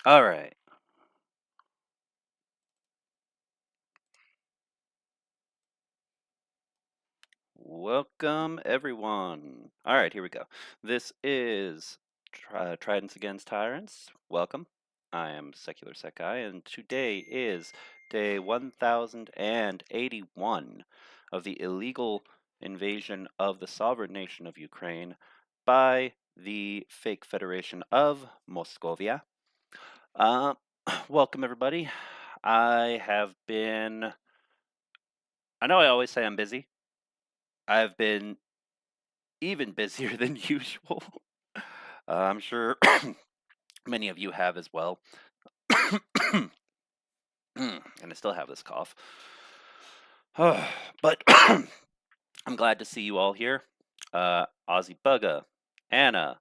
All right. Welcome, everyone. All right, here we go. This is Tridents Against Tyrants. Welcome. I am Secular Sekai, and today is day 1081 of the illegal invasion of the sovereign nation of Ukraine by the fake Federation of Moscovia. Uh, Welcome, everybody. I know I always say I'm busy. I've been even busier than usual. I'm sure many of you have as well. And I still have this cough. But I'm glad to see you all here. Ozzy Bugga, Anna,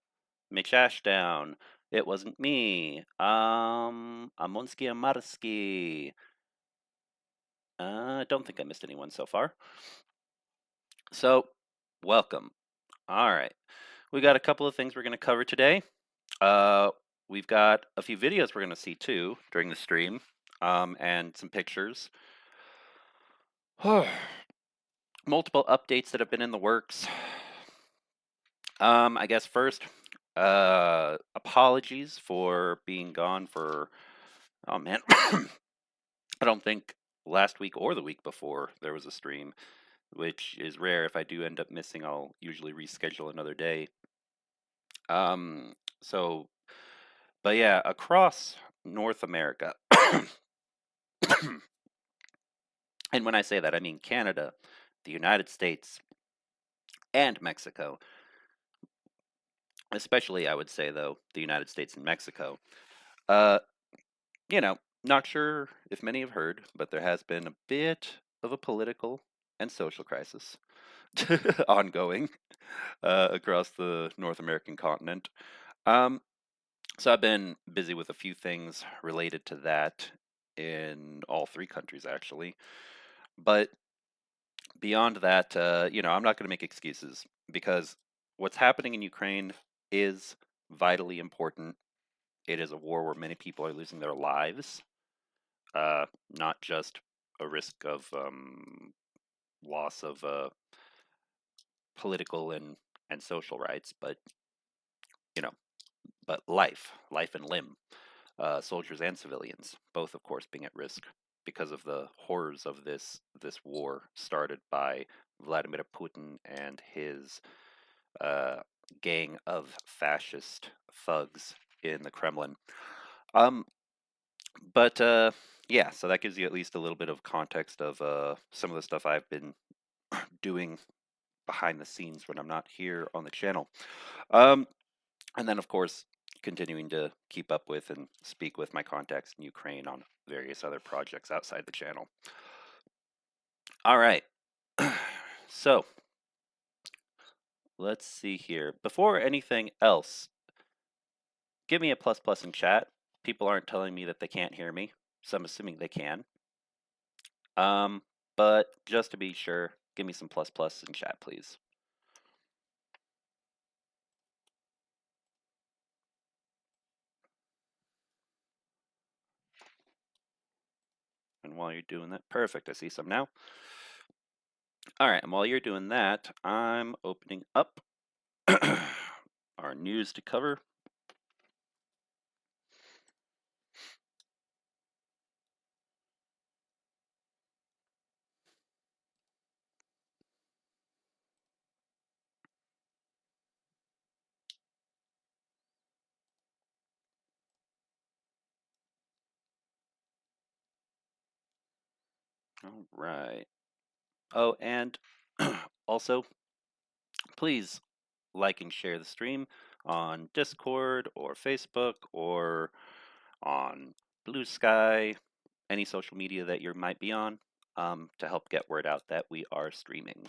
McShashdown, It Wasn't Me, Amonsky Amarsky. I don't think I missed anyone so far. So, welcome. All right. We got a couple of things we're going to cover today. We've got a few videos we're going to see too during the stream, and some pictures. Multiple updates that have been in the works. I guess first, apologies for being gone for, oh man, I don't think last week or the week before there was a stream, which is rare. If I do end up missing, I'll usually reschedule another day. So, but yeah, across North America, and when I say that, I mean Canada, the United States, and Mexico. Especially, I would say, though, the United States and Mexico. Uh, not sure if many have heard, but there has been a bit of a political and social crisis ongoing across the North American continent. So I've been busy with a few things related to that in all three countries, actually. But beyond that, I'm not going to make excuses because what's happening in Ukraine is vitally important. It is a war where many people are losing their lives, not just a risk of loss of political and social rights, but you know, but life and limb, soldiers and civilians, both of course being at risk because of the horrors of this war started by Vladimir Putin and his gang of fascist thugs in the Kremlin. Um, but yeah, so that gives you at least a little bit of context of some of the stuff I've been doing behind the scenes when I'm not here on the channel. And then, of course, continuing to keep up with and speak with my contacts in Ukraine on various other projects outside the channel. All right. So, let's see here. Before anything else, give me a plus plus in chat. People aren't telling me that they can't hear me, so I'm assuming they can. But just to be sure, give me some plus plus in chat, please. And while you're doing that, perfect, I see some now. All right, and while you're doing that, I'm opening up our news to cover. All right. Oh, and also, please like and share the stream on Discord or Facebook or on Blue Sky, any social media that you might be on, to help get word out that we are streaming.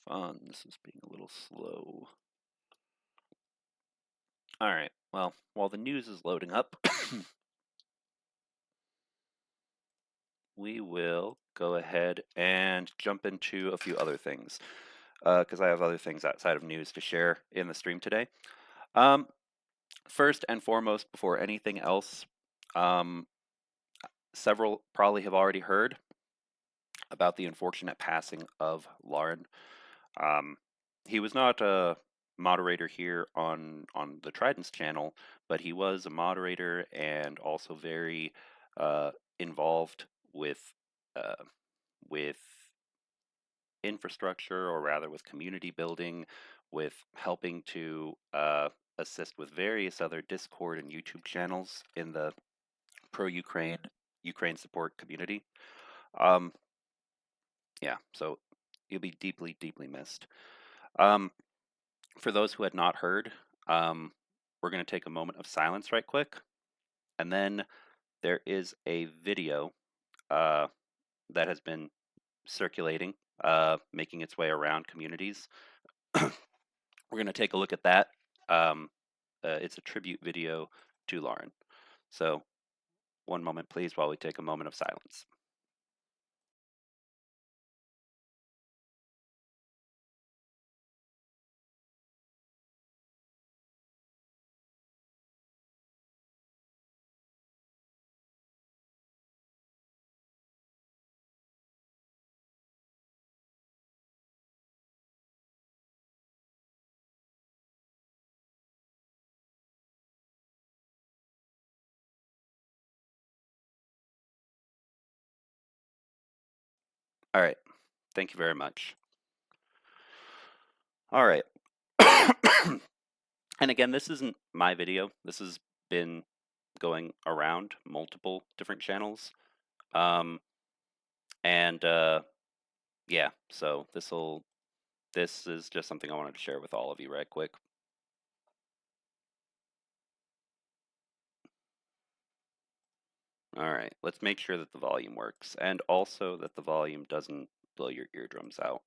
Fun. This is being a little slow. All right. Well, while the news is loading up, we will go ahead and jump into a few other things, because I have other things outside of news to share in the stream today. First and foremost, before anything else, several probably have already heard about the unfortunate passing of Lauren. He was not a moderator here on the Tridents channel, but he was a moderator and also very involved with infrastructure, or rather with community building, with helping to assist with various other Discord and YouTube channels in the pro-Ukraine, Ukraine support community. Yeah, so you'll be deeply, deeply missed. For those who had not heard, we're going to take a moment of silence right quick, and then there is a video that has been circulating, making its way around communities. We're going to take a look at that. It's a tribute video to Lauren. So, one moment, please, while we take a moment of silence. All right. Thank you very much. All right. And again, this isn't my video. This has been going around multiple different channels. Yeah, so this is just something I wanted to share with all of you right quick. All right, let's make sure that the volume works, and also that the volume doesn't blow your eardrums out,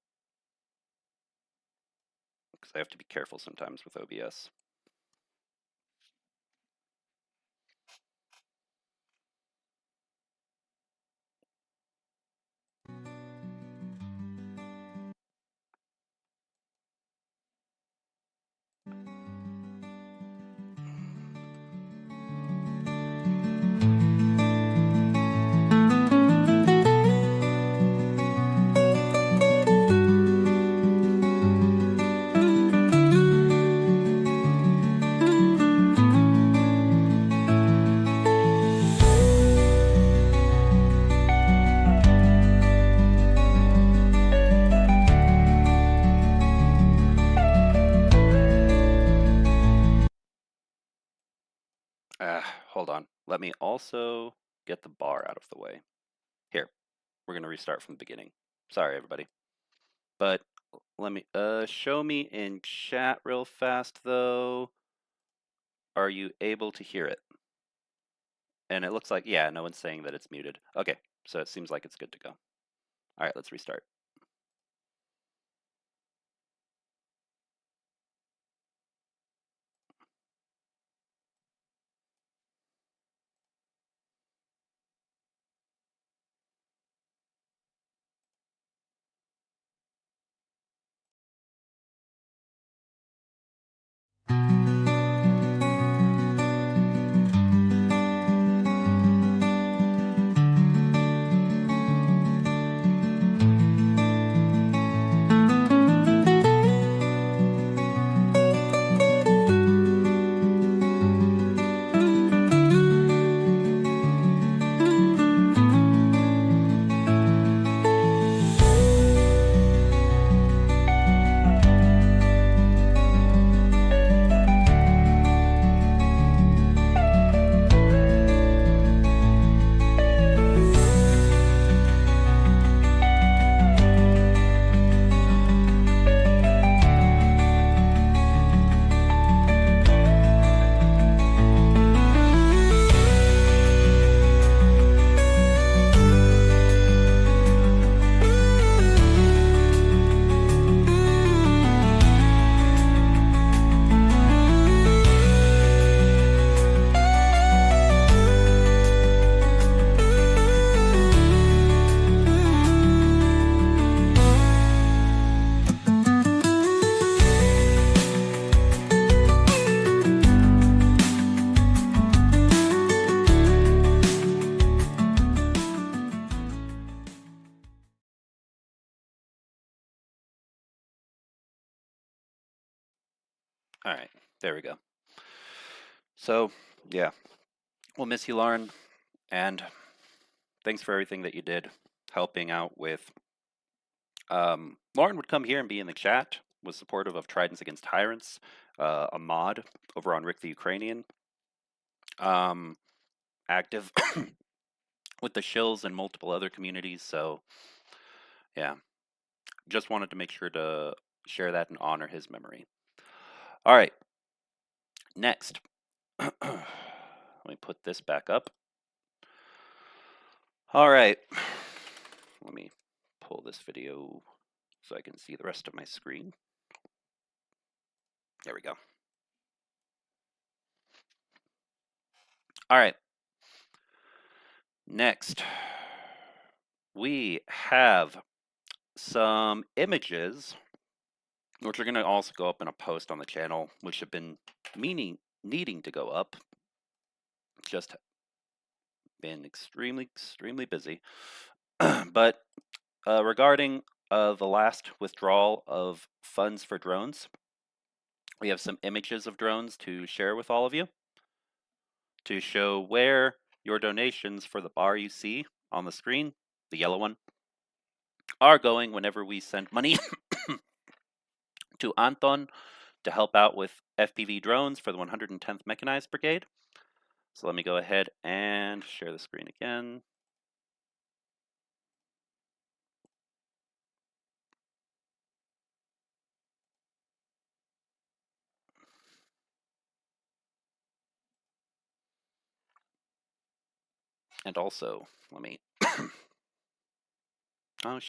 because I have to be careful sometimes with OBS. Hold on. Let me also get the bar out of the way. Here, we're going to restart from the beginning. Sorry, everybody. But let me, show me in chat real fast, though. Are you able to hear it? And it looks like, yeah, no one's saying that it's muted. Okay, so it seems like it's good to go. All right, let's restart. All right, there we go. So, yeah, we'll miss you, Lauren, and thanks for everything that you did helping out with. Lauren would come here and be in the chat, was supportive of Tridents Against Tyrants, a mod over on Rick the Ukrainian. Active with the shills and multiple other communities, so yeah, just wanted to make sure to share that and honor his memory. All right, next. Let me put this back up. All right, let me pull this video so I can see the rest of my screen. There we go. All right, next we have some images which are going to also go up in a post on the channel, which have been needing to go up. Just been extremely busy. But regarding the last withdrawal of funds for drones, we have some images of drones to share with all of you to show where your donations for the bar you see on the screen, the yellow one, are going whenever we send money to Anton to help out with FPV drones for the 110th Mechanized Brigade. So let me go ahead and share the screen again. And also, let me... oh,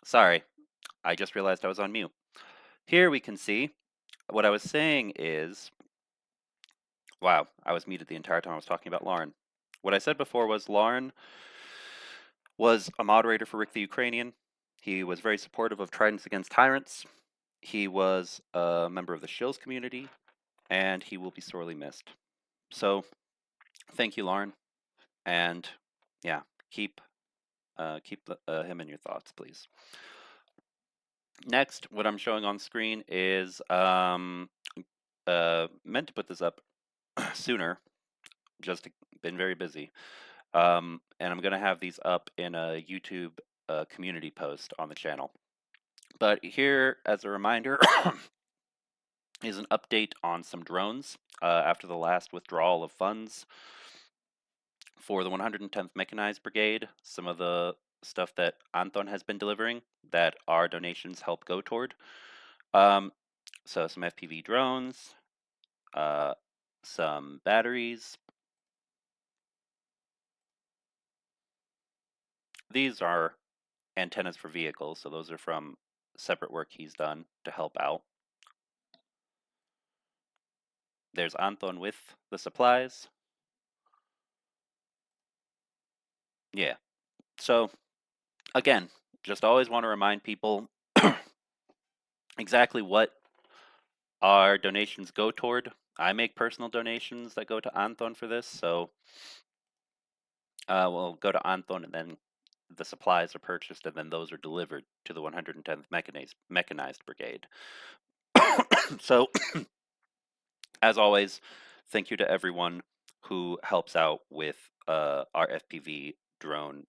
sorry, I just realized I was on mute. Here we can see what I was saying is, wow, I was muted the entire time I was talking about Lauren. What I said before was Lauren was a moderator for Rick the Ukrainian. He was very supportive of Tridents Against Tyrants. He was a member of the Shills community, and he will be sorely missed. So, thank you, Lauren, and yeah, keep him in your thoughts, please. Next, what I'm showing on screen is meant to put this up sooner, just been very busy. And I'm going to have these up in a YouTube community post on the channel. But here, as a reminder, is an update on some drones after the last withdrawal of funds for the 110th Mechanized Brigade. Some of the stuff that Anton has been delivering that our donations help go toward. So some FPV drones, some batteries. These are antennas for vehicles, so those are from separate work he's done to help out. There's Anton with the supplies. Yeah. So, again, just always want to remind people exactly what our donations go toward. I make personal donations that go to Anton for this, so we'll go to Anton and then the supplies are purchased and then those are delivered to the 110th Mechanized Brigade. So, as always, thank you to everyone who helps out with our FPV drone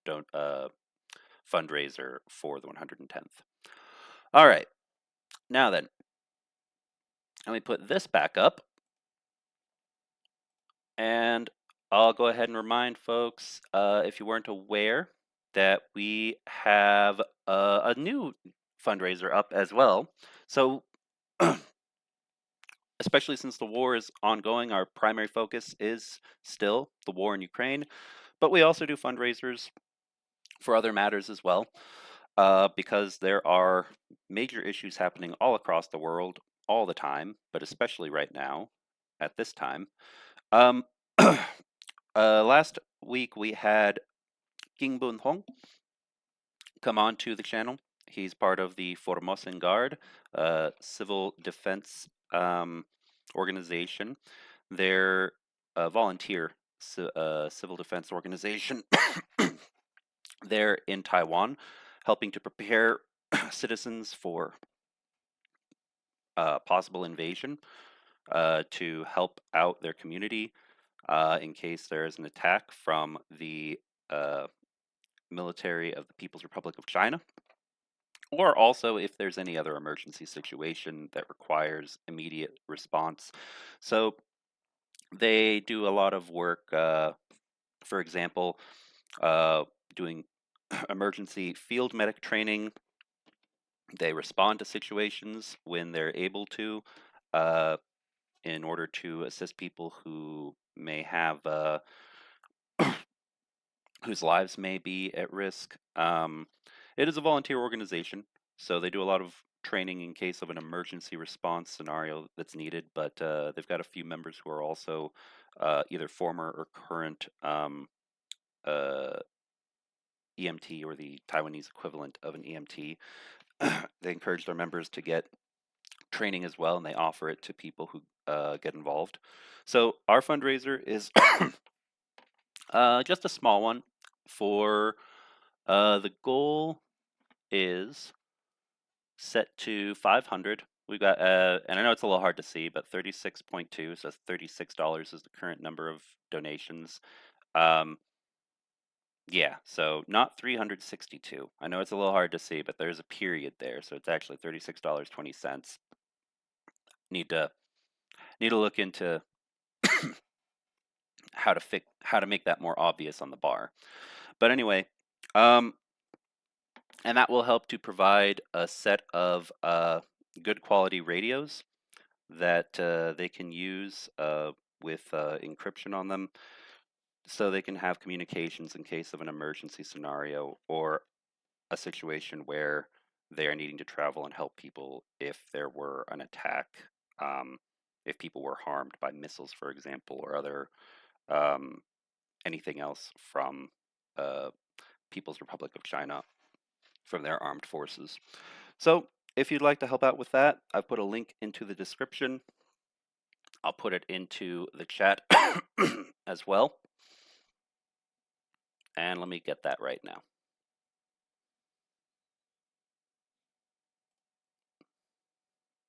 fundraiser for the 110th. All right, now then, let me put this back up. And I'll go ahead and remind folks, if you weren't aware, that we have a new fundraiser up as well. So, especially since the war is ongoing, our primary focus is still the war in Ukraine, but we also do fundraisers for other matters as well, because there are major issues happening all across the world all the time, but especially right now. at this time. Last week we had King Bun Hong come on to the channel. He's part of the Formosan Guard, civil defense organization. They're a volunteer civil defense organization. They're in Taiwan, helping to prepare citizens for possible invasion, to help out their community in case there is an attack from the military of the People's Republic of China, or also if there's any other emergency situation that requires immediate response. So they do a lot of work, for example, doing emergency field medic training. They respond to situations when they're able to, in order to assist people who may have whose lives may be at risk. It is a volunteer organization, so they do a lot of training in case of an emergency response scenario that's needed, but they've got a few members who are also either former or current EMT, or the Taiwanese equivalent of an EMT. They encourage their members to get training as well, and they offer it to people who get involved. So our fundraiser is just a small one. For the goal is set to 500. We got, and I know it's a little hard to see, but 36.2, so $36 is the current number of donations. Yeah, so not 362. I know it's a little hard to see, but there's a period there, so it's actually $36.20. Need to look into how to make that more obvious on the bar. But anyway, and that will help to provide a set of good quality radios that they can use with encryption on them, so they can have communications in case of an emergency scenario or a situation where they are needing to travel and help people if there were an attack, if people were harmed by missiles, for example, or other anything else from People's Republic of China, from their armed forces. So if you'd like to help out with that, I've put a link into the description. I'll put it into the chat as well. And let me get that right now.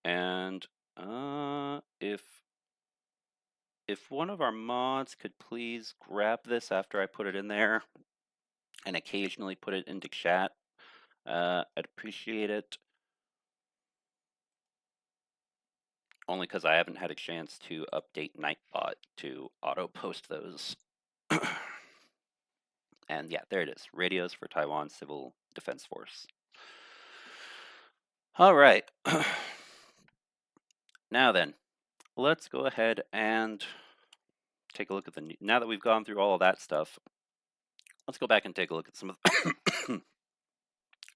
And if one of our mods could please grab this after I put it in there and occasionally put it into chat, I'd appreciate it. Only because I haven't had a chance to update Nightbot to auto-post those. And yeah, there it is. Radios for Taiwan Civil Defense Force. All right. Now then, let's go ahead and take a look at the... Now that we've gone through all of that stuff, let's go back and take a look at some of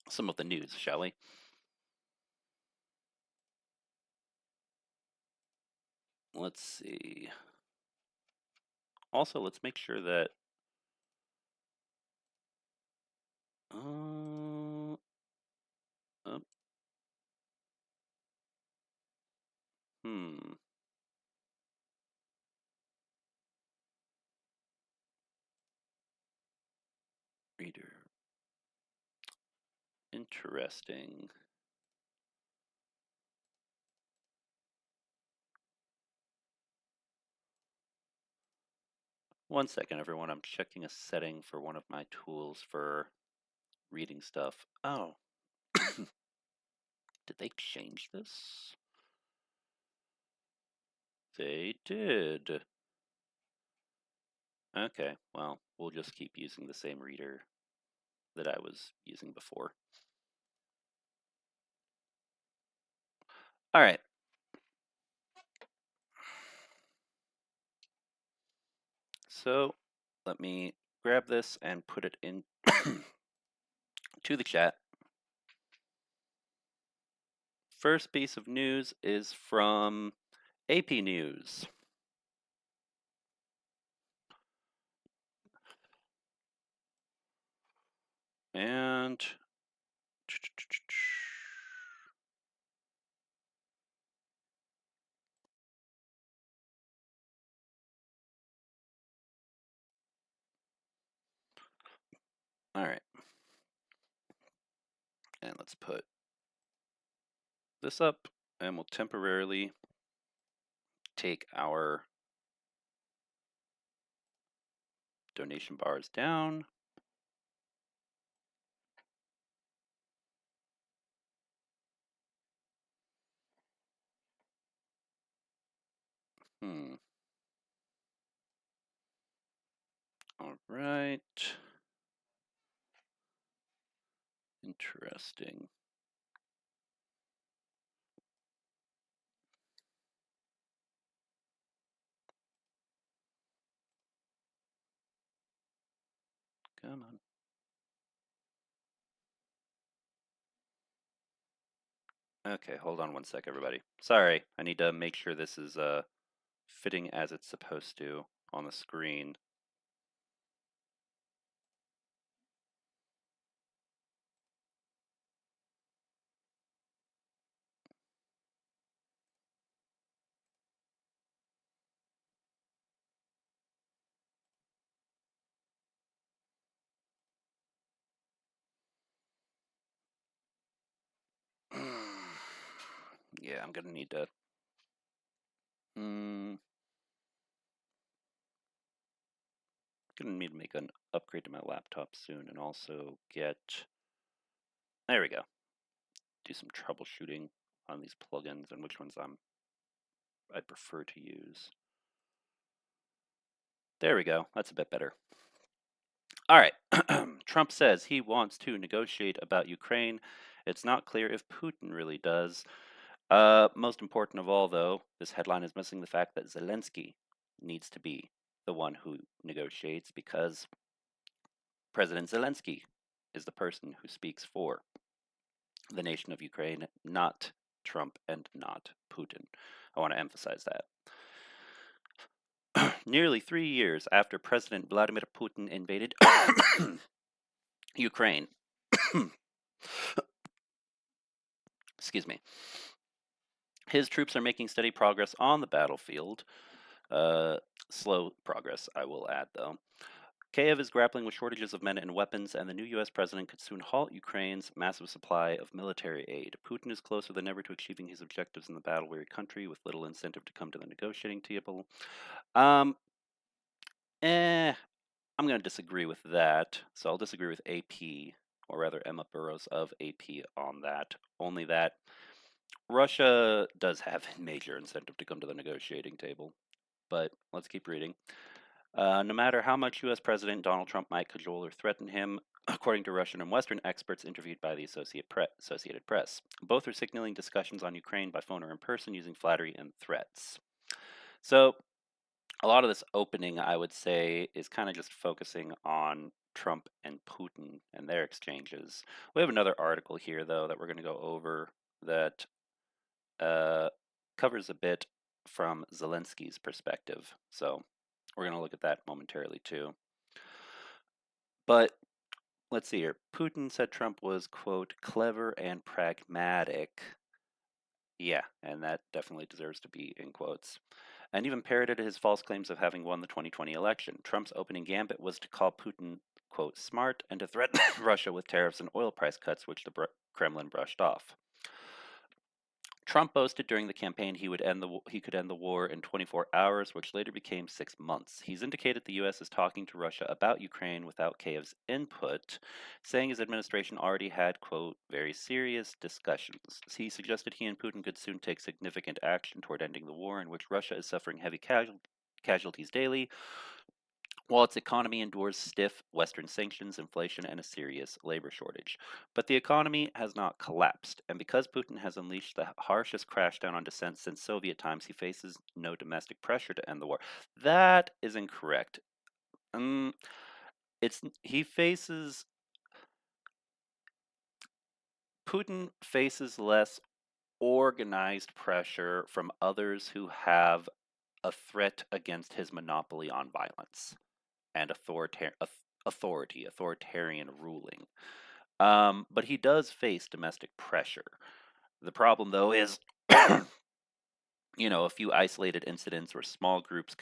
some of the news, shall we? Let's see. Also, let's make sure that oh. Reader. Interesting. One second, everyone. I'm checking a setting for one of my tools for reading stuff. Oh. Did they change this? They did. Okay, well, we'll just keep using the same reader that I was using before. All right. So let me grab this and put it in to the chat. First piece of news is from AP News. And all right. And let's put this up, and we'll temporarily take our donation bars down. All right. Interesting. Come on. Okay, hold on one sec, everybody. Sorry, I need to make sure this is fitting as it's supposed to on the screen. Yeah, I'm gonna need to. Gonna need to make an upgrade to my laptop soon, and also get. There we go. Do some troubleshooting on these plugins and which ones I prefer to use. There we go. That's a bit better. All right. Trump says he wants to negotiate about Ukraine. It's not clear if Putin really does. Most important of all, though, this headline is missing the fact that Zelenskyy needs to be the one who negotiates because President Zelenskyy is the person who speaks for the nation of Ukraine, not Trump and not Putin. I want to emphasize that. Nearly 3 years after President Vladimir Putin invaded Ukraine, excuse me, his troops are making steady progress on the battlefield. Slow progress, I will add, though. Kiev is grappling with shortages of men and weapons, and the new U.S. president could soon halt Ukraine's massive supply of military aid. Putin is closer than ever to achieving his objectives in the battle-weary country, with little incentive to come to the negotiating table. I'm going to disagree with that. So I'll disagree with AP, or rather Emma Burrows of AP on that. Only that Russia does have a major incentive to come to the negotiating table. But let's keep reading. No matter how much U.S. President Donald Trump might cajole or threaten him, according to Russian and Western experts interviewed by the Associated Press, both are signaling discussions on Ukraine by phone or in person using flattery and threats. So, a lot of this opening, I would say, is kind of just focusing on Trump and Putin and their exchanges. We have another article here, though, that we're going to go over that covers a bit from Zelenskyy's perspective. So, we're going to look at that momentarily, too. But let's see here. Putin said Trump was, quote, clever and pragmatic. Yeah, and that definitely deserves to be in quotes. And even parroted his false claims of having won the 2020 election. Trump's opening gambit was to call Putin, quote, smart and to threaten Russia with tariffs and oil price cuts, which the Kremlin brushed off. Trump boasted during the campaign he could end the war in 24 hours, which later became 6 months. He's indicated the U.S. is talking to Russia about Ukraine without Kiev's input, saying his administration already had, quote, very serious discussions. He suggested he and Putin could soon take significant action toward ending the war, in which Russia is suffering heavy casualties daily, while its economy endures stiff Western sanctions, inflation, and a serious labor shortage. But the economy has not collapsed, and because Putin has unleashed the harshest crashdown on dissent since Soviet times, he faces no domestic pressure to end the war. That is incorrect. Putin faces less organized pressure from others who have a threat against his monopoly on violence and authoritarian ruling. But he does face domestic pressure. The problem, though, is a few isolated incidents or small groups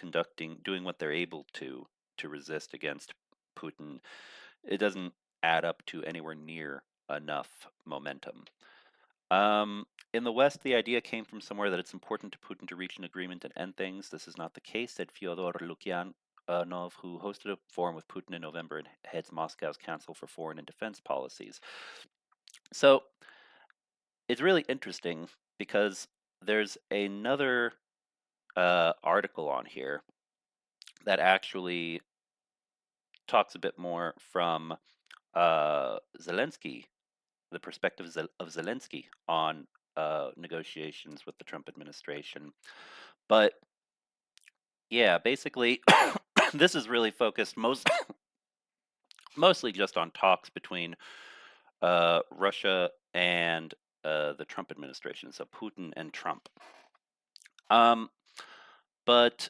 doing what they're able to resist against Putin. It doesn't add up to anywhere near enough momentum. In the West, the idea came from somewhere that it's important to Putin to reach an agreement and end things. This is not the case, said Fyodor Lukyanov, who hosted a forum with Putin in November and heads Moscow's Council for Foreign and Defense Policies. So it's really interesting because there's another article on here that actually talks a bit more from Zelenskyy, the perspective of Zelenskyy on negotiations with the Trump administration. But yeah, basically, this is really focused mostly just on talks between Russia and the Trump administration, so Putin and Trump. But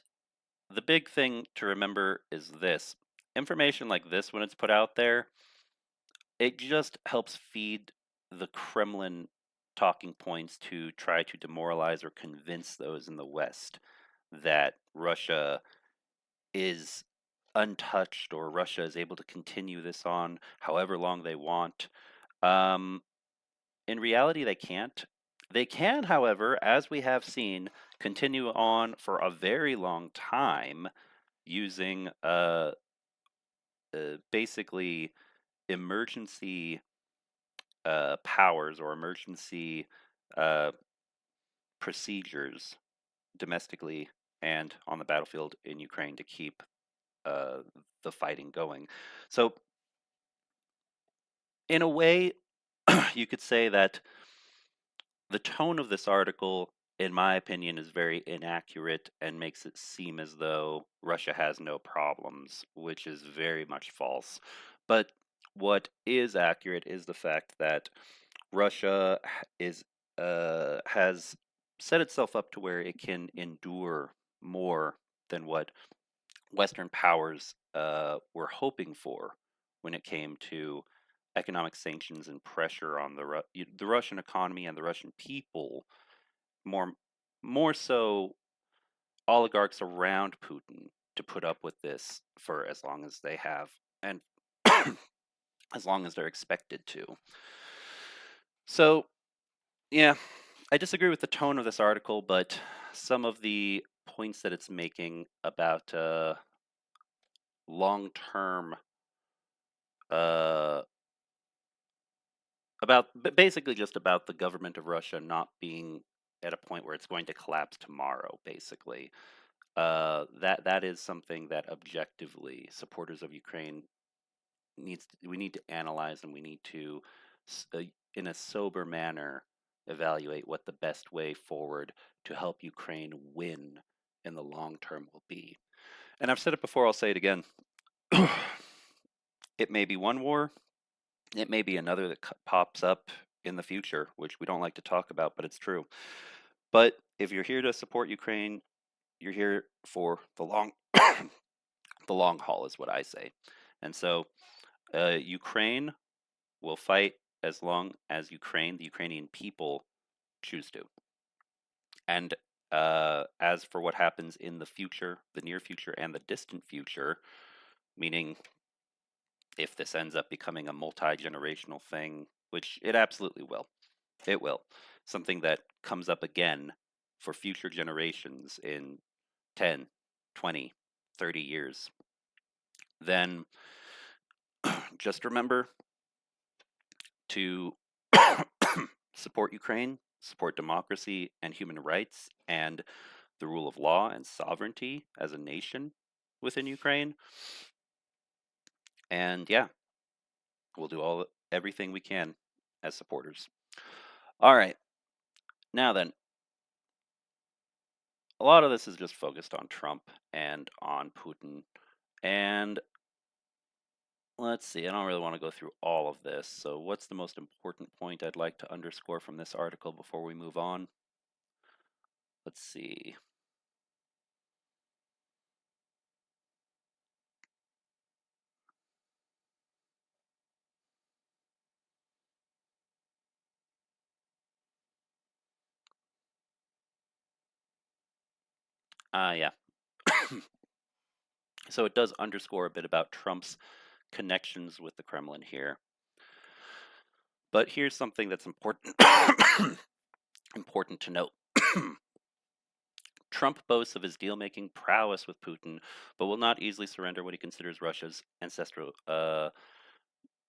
the big thing to remember is this: information like this, when it's put out there, it just helps feed the Kremlin talking points to try to demoralize or convince those in the West that Russia is untouched or Russia is able to continue this on however long they want. Um, in reality, they can't. They can, however, as we have seen, continue on for a very long time using basically emergency powers or emergency uh, procedures domestically and on the battlefield in Ukraine to keep uh, the fighting going. So, in a way, you could say that the tone of this article, in my opinion, is very inaccurate and makes it seem as though Russia has no problems, which is very much false. But what is accurate is the fact that Russia has set itself up to where it can endure more than what Western powers were hoping for when it came to economic sanctions and pressure on the Russian economy and the Russian people, more more so oligarchs around Putin to put up with this for as long as they have and as long as they're expected to. So, yeah, I disagree with the tone of this article, but some of the points that it's making about long term uh, basically just about the government of Russia not being at a point where it's going to collapse tomorrow. Basically, that is something that objectively supporters of Ukraine we need to analyze, and we need to, in a sober manner, evaluate what the best way forward to help Ukraine win in the long term will be. And I've said it before, I'll say it again. It may be one war, it may be another that pops up in the future, which we don't like to talk about, but it's true. But if you're here to support Ukraine, you're here for the the long haul, is what I say. And so, Ukraine will fight as long as the Ukrainian people, choose to. And as for what happens in the future, the near future, and the distant future, meaning if this ends up becoming a multi-generational thing, which it absolutely will. It will. Something that comes up again for future generations in 10, 20, 30 years. Then just remember to support Ukraine, support democracy and human rights and the rule of law and sovereignty as a nation within Ukraine. And yeah, we'll do everything we can as supporters. All right. Now then, a lot of this is just focused on Trump and on Putin. And let's see, I don't really want to go through all of this. So, what's the most important point I'd like to underscore from this article before we move on? Let's see. Yeah. So it does underscore a bit about Trump's connections with the Kremlin here. But here's something that's important important to note. Trump boasts of his deal-making prowess with Putin, but will not easily surrender what he considers Russia's ancestral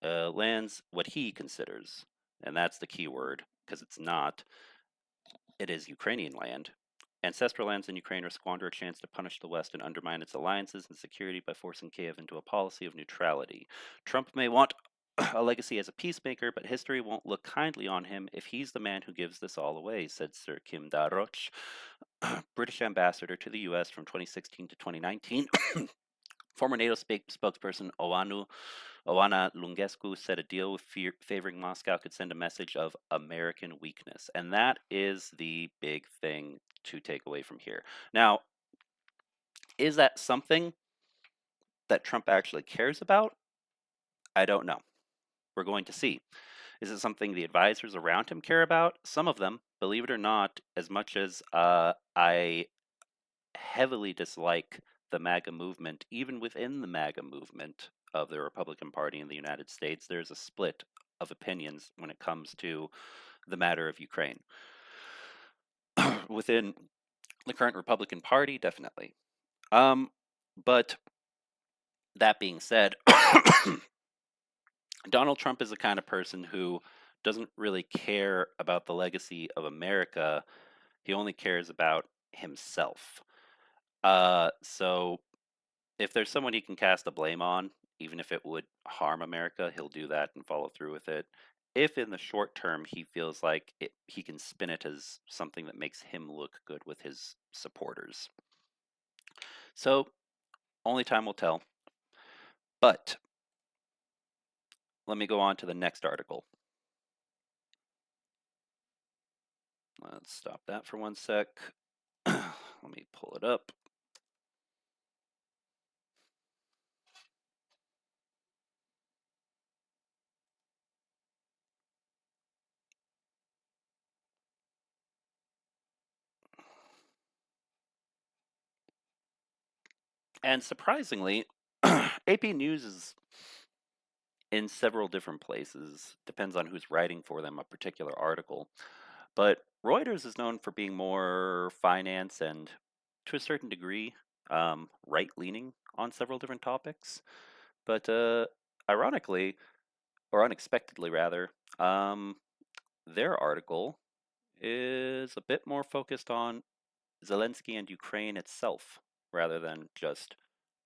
lands, what he considers, and that's the key word, because it's not, it is Ukrainian land. Ancestral lands in Ukraine are squander a chance to punish the West and undermine its alliances and security by forcing Kiev into a policy of neutrality. Trump may want a legacy as a peacemaker, but history won't look kindly on him if he's the man who gives this all away, said Sir Kim Daroch, British ambassador to the U.S. from 2016 to 2019. Former NATO spokesperson Oana Lungescu said a deal with favoring Moscow could send a message of American weakness. And that is the big thing to take away from here. Now, is that something that Trump actually cares about? I don't know. We're going to see. Is it something the advisors around him care about? Some of them, believe it or not, as much as I heavily dislike the MAGA movement, even within the MAGA movement of the Republican Party in the United States, there's a split of opinions when it comes to the matter of Ukraine. Within the current Republican Party, definitely. But that being said, Donald Trump is the kind of person who doesn't really care about the legacy of America. He only cares about himself. So if there's someone he can cast the blame on, even if it would harm America, he'll do that and follow through with it. If in the short term he feels like he can spin it as something that makes him look good with his supporters. So only time will tell. But let me go on to the next article. Let's stop that for 1 sec. Let me pull it up. And surprisingly, AP News is in several different places. Depends on who's writing for them a particular article. But Reuters is known for being more finance and, to a certain degree, right-leaning on several different topics. But ironically, or unexpectedly rather, their article is a bit more focused on Zelenskyy and Ukraine itself, rather than just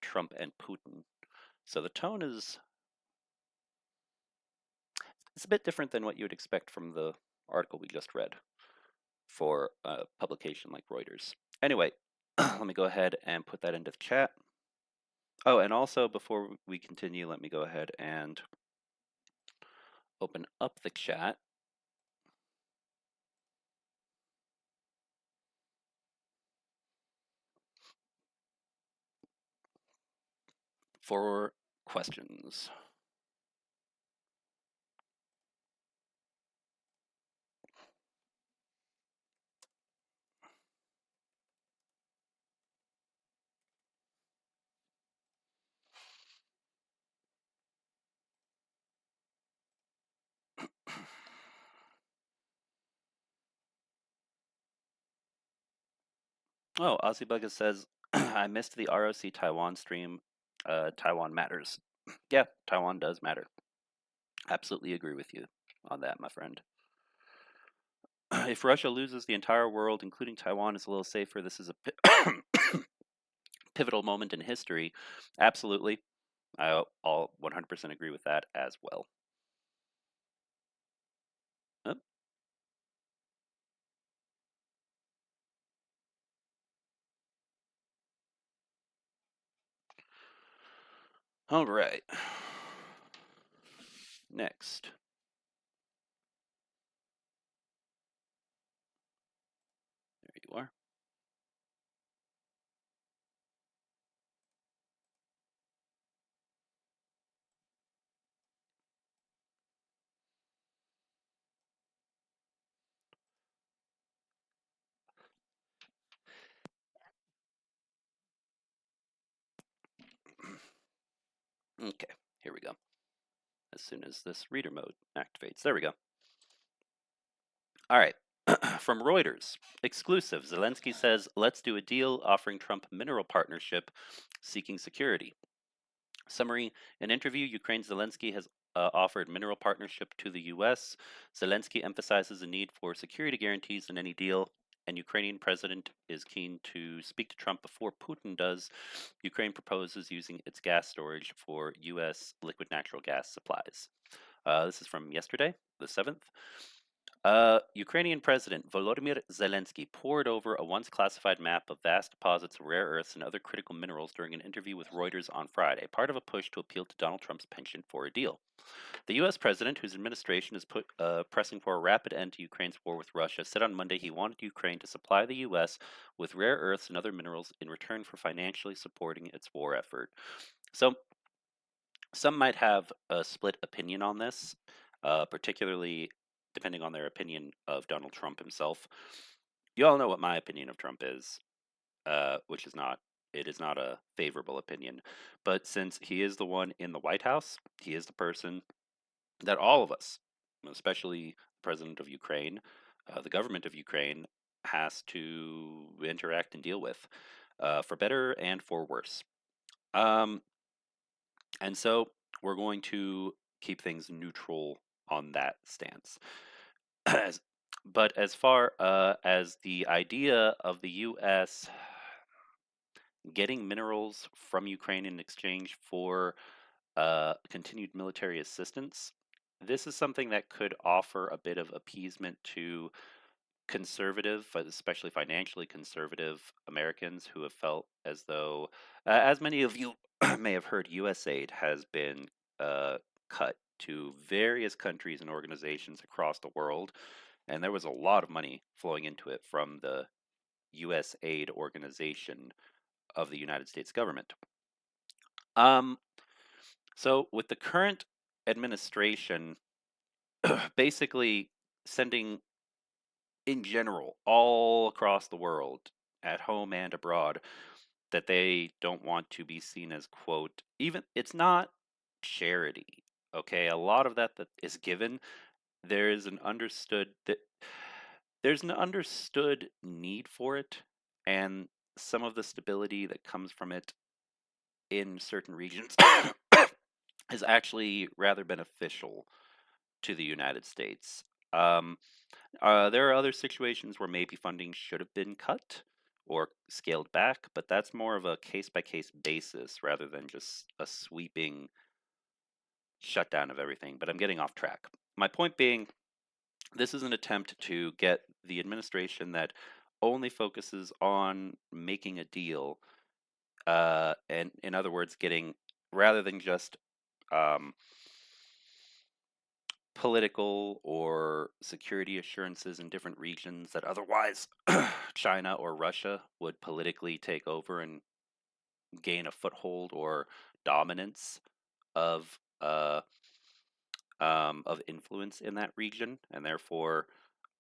Trump and Putin. So the tone is it's a bit different than what you would expect from the article we just read for a publication like Reuters. Anyway, let me go ahead and put that into the chat. Oh, and also before we continue, let me go ahead and open up the chat. For questions. Oh, Ozzy Bugga says, I missed the ROC Taiwan stream. Taiwan matters. Yeah, Taiwan does matter. Absolutely agree with you on that, my friend. If Russia loses, the entire world, including Taiwan, is a little safer. This is a pivotal moment in history. Absolutely. I'll 100% agree with that as well. Oh. All right. Next. There you are. Okay, here we go. As soon as this reader mode activates. There we go. All right. From Reuters, exclusive. Zelenskyy says, let's do a deal offering Trump mineral partnership, seeking security. Summary: in interview, Ukraine's Zelenskyy has offered mineral partnership to the U.S. Zelenskyy emphasizes the need for security guarantees in any deal, and Ukrainian president is keen to speak to Trump before Putin does. Ukraine proposes using its gas storage for U.S. liquid natural gas supplies. This is from yesterday, the 7th. Ukrainian President Volodymyr Zelenskyy pored over a once classified map of vast deposits of rare earths and other critical minerals during an interview with Reuters on Friday, part of a push to appeal to Donald Trump's penchant for a deal. The U.S. president, whose administration is pressing for a rapid end to Ukraine's war with Russia, said on Monday he wanted Ukraine to supply the U.S. with rare earths and other minerals in return for financially supporting its war effort. So, some might have a split opinion on this, particularly depending on their opinion of Donald Trump himself. You all know what my opinion of Trump is, which is not. It is not a favorable opinion. But since he is the one in the White House, he is the person that all of us, especially the president of Ukraine, the government of Ukraine, has to interact and deal with, for better and for worse. And so we're going to keep things neutral on that stance. But as far as the idea of the U.S. getting minerals from Ukraine in exchange for continued military assistance, this is something that could offer a bit of appeasement to conservative, especially financially conservative Americans who have felt as though, as many of you may have heard, USAID has been cut to various countries and organizations across the world, and there was a lot of money flowing into it from the USAID organization of the United States government. Um, so with the current administration basically sending in general all across the world, at home and abroad, that they don't want to be seen as, quote, even, it's not charity. Okay, a lot of that is given. There is an understood that there's an understood need for it, and some of the stability that comes from it in certain regions is actually rather beneficial to the United States. Um, there are other situations where maybe funding should have been cut or scaled back, but that's more of a case by case basis rather than just a sweeping shutdown of everything. But I'm getting off track. My point being, this is an attempt to get the administration that only focuses on making a deal, and in other words, getting rather than just um, political or security assurances in different regions that otherwise China or Russia would politically take over and gain a foothold or dominance of of influence in that region, and therefore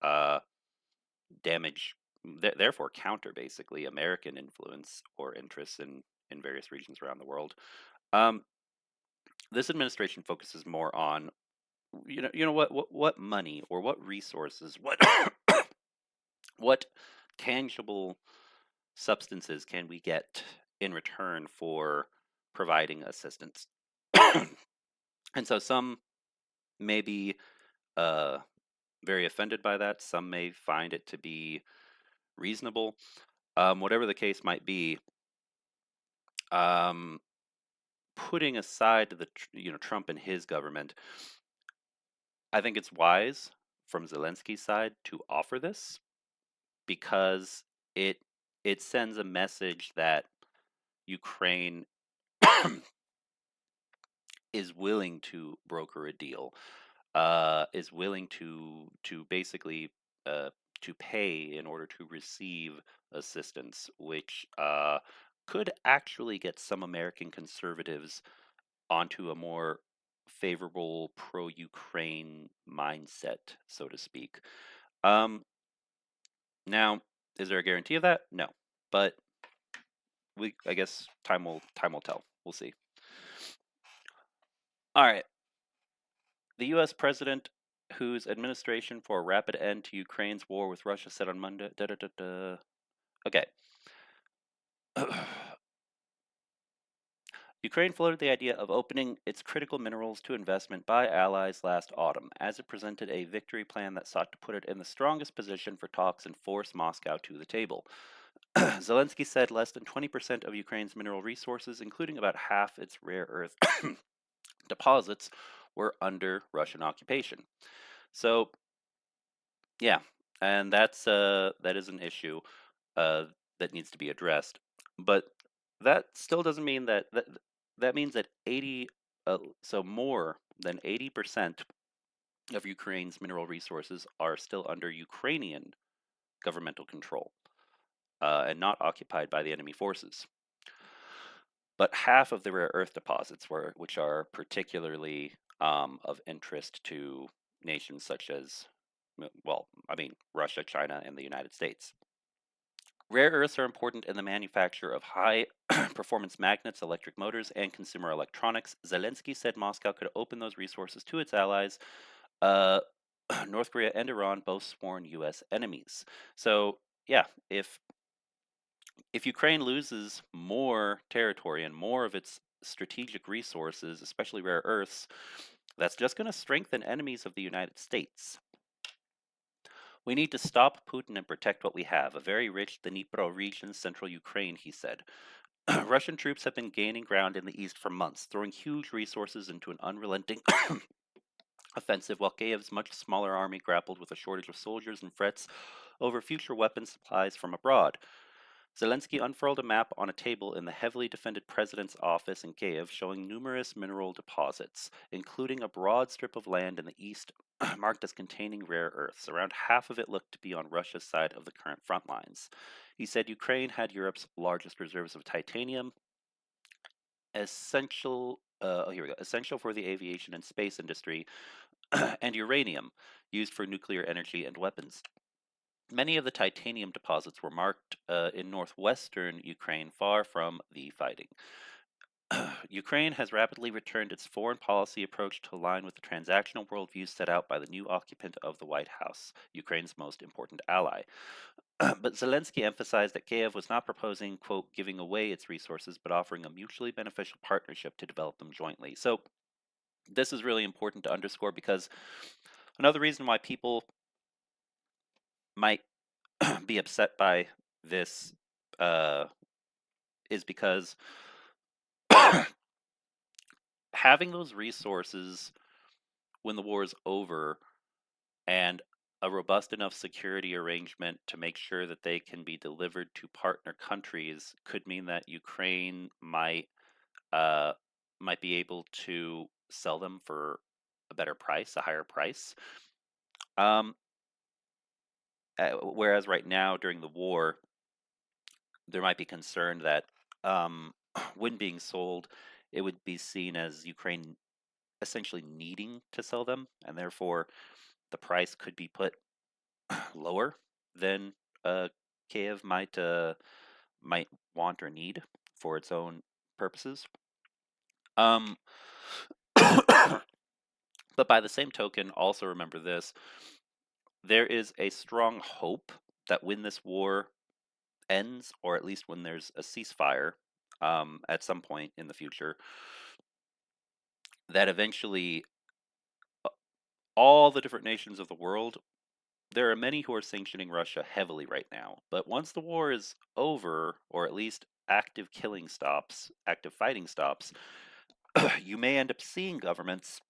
uh, damage, therefore counter basically American influence or interests in various regions around the world. Um, this administration focuses more on what money or what resources, what tangible substances can we get in return for providing assistance. And so some may be uh, very offended by that. Some may find it to be reasonable. Whatever the case might be, um, putting aside Trump and his government, I think it's wise from Zelensky's side to offer this because it it sends a message that Ukraine is willing to broker a deal, is willing to basically to pay in order to receive assistance, which could actually get some American conservatives onto a more favorable pro-Ukraine mindset, so to speak. Um, Now, is there a guarantee of that? No, but I guess time will tell. We'll see. All right. The U.S. president, whose administration for a rapid end to Ukraine's war with Russia, said on Monday. Okay. Ukraine floated the idea of opening its critical minerals to investment by allies last autumn, as it presented a victory plan that sought to put it in the strongest position for talks and force Moscow to the table. Zelensky said less than 20% of Ukraine's mineral resources, including about half its rare earth deposits, were under Russian occupation. So, yeah, and that is an issue uh, that needs to be addressed. But that still doesn't mean that means that 80 so more than 80% of Ukraine's mineral resources are still under Ukrainian governmental control and not occupied by the enemy forces. But half of the rare earth deposits which are particularly of interest to nations such as, well, I mean, Russia, China, and the United States. Rare earths are important in the manufacture of high performance magnets, electric motors, and consumer electronics. Zelensky said Moscow could open those resources to its allies. Uh, North Korea and Iran, both sworn U.S. enemies. So, yeah, if Ukraine loses more territory and more of its strategic resources, especially rare earths, that's just going to strengthen enemies of the United States. We need to stop Putin and protect what we have, a very rich Dnipro region, central Ukraine, he said. Russian troops have been gaining ground in the east for months, throwing huge resources into an unrelenting offensive, while Kiev's much smaller army grappled with a shortage of soldiers and frets over future weapon supplies from abroad. Zelensky unfurled a map on a table in the heavily defended president's office in Kiev, showing numerous mineral deposits, including a broad strip of land in the east marked as containing rare earths. Around half of it looked to be on Russia's side of the current front lines. He said Ukraine had Europe's largest reserves of titanium, essential for the aviation and space industry, and uranium, used for nuclear energy and weapons. Many of the titanium deposits were marked in northwestern Ukraine, far from the fighting. Ukraine has rapidly returned its foreign policy approach to align with the transactional worldview set out by the new occupant of the White House, Ukraine's most important ally. But Zelensky emphasized that Kiev was not proposing, quote, giving away its resources, but offering a mutually beneficial partnership to develop them jointly. So this is really important to underscore, because another reason why people might be upset by this is because having those resources when the war is over and a robust enough security arrangement to make sure that they can be delivered to partner countries could mean that Ukraine uh, might be able to sell them for a better price, a higher price. Um, Whereas right now during the war, there might be concern that um, when being sold, it would be seen as Ukraine essentially needing to sell them, and therefore the price could be put lower than Kiev might want or need for its own purposes. Um, but by the same token, also remember this: there is a strong hope that when this war ends, or at least when there's a ceasefire at some point in the future, that eventually all the different nations of the world, there are many who are sanctioning Russia heavily right now. But once the war is over, or at least active killing stops, active fighting stops, you may end up seeing governments